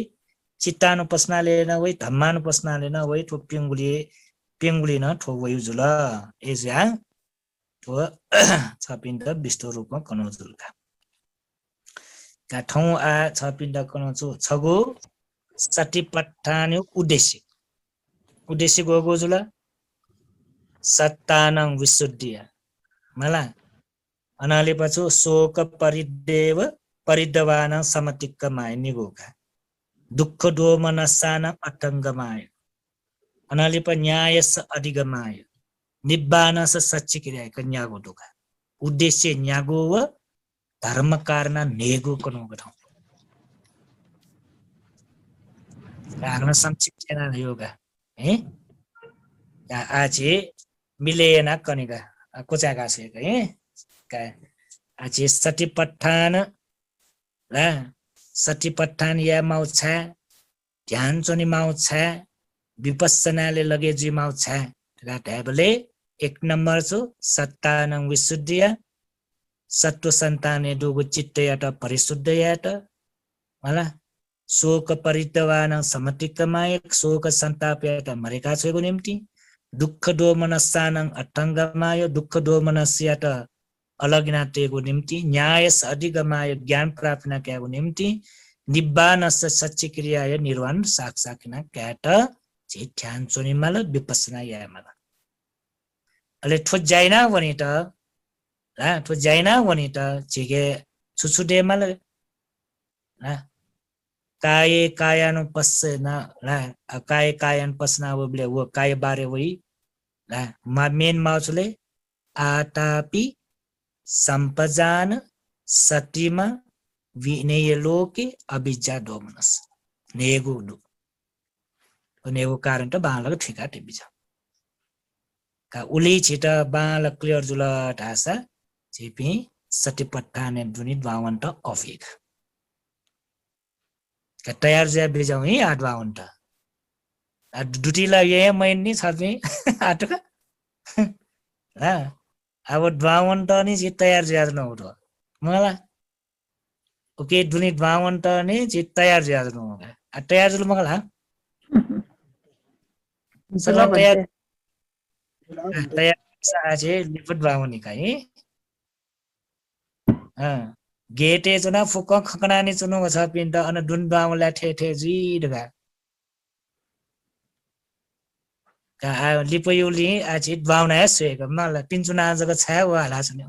चित्तानुपस्नालेन वै धम्मानुपस्नालेन वै ठो पिङ्गुलिन ठो वयुजुल एज्या ठो 6 पिण्ड विस्तृत रूपमा कनो जुलका का ठाउँ आ 6 पिण्ड कनो छु छगु सटिपट्ठान्यु उद्देश्य गो जुल सत्तानं विशुद्धिया मला अनाले पछि शोक परिदेव परिदवान समतिक्कमाय निगोका दुःख दोमनसान अटङ्गमाय अनाले प न्यायस अधिगमाय निब्बानस सच्चिक्रिया कन्यागो दुका उद्देश्य न्यागो व धर्म कारण नेगो कनो गठौ कारण संक्षिप्त योगा है आचे मिलेन कनिका कोचाका से है का आचे सटिपट्ठान या माउछा ध्यान चोनी माउछा विपස්සनाले लगे जी माउछा रा ढाबले 1 नम्बर छु सत्तानं विशुद्धिया सत्व सन्ताने दुगु चित्तयात परिशुद्धयात मला शोक परितवान समतिक्कमाय शोक सन्तापयात मरेका छेगु निम्ति दुःख दोमनस्सानं अटङ्गमाय दुःख दोमनस्यात अलगिनातेको निम्ति न्यायस अधिगमाय ज्ञान प्राप्तना क्याको निम्ति निब्बानस सच्चिक्रियाय निर्वाण साक्षात्ना क्याट जे ध्यान चोनिमाल विपස්සना यामाल अले ठो जाइना वनि त जेगे छुछुडेमाल काय कायानुपस्ना काय कायानुपस्ना वबले वो काय बारे वही मेन माउसले आटापि सम्पजान सटिमा विनयलोके अभिज्जा डोमनस नेगु नेगु कारण त बालक ठिका टिपिछ का उली छिटा बाल क्लियर जुल ढासा छिपी सटिपट्ठाने दुनि 52 अफिक का तयार जे बिजाउ हि 52 दुटीला ये मैनी छबी आटका अब 52 नि जि तयार ज्याज नउठो मला ओके दुनि 52 नि जि तयार ज्याज नउगा तयार जुल मगला सला तयार साजे लिपट 52 काई गेटे चुना फुक खकनानी चुनु छ पिन्ड अन दुन बामला ठे जी दगा का लिपयुली आछि बाउना सेको मला पिन्चुना जगा छ वाला छ नि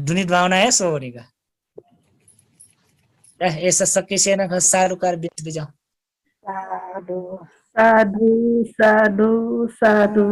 दुनि बाउना सोनिका ऐसा सकिसेन सारुकार बिच बिजाउ साधु साधु साधु साधु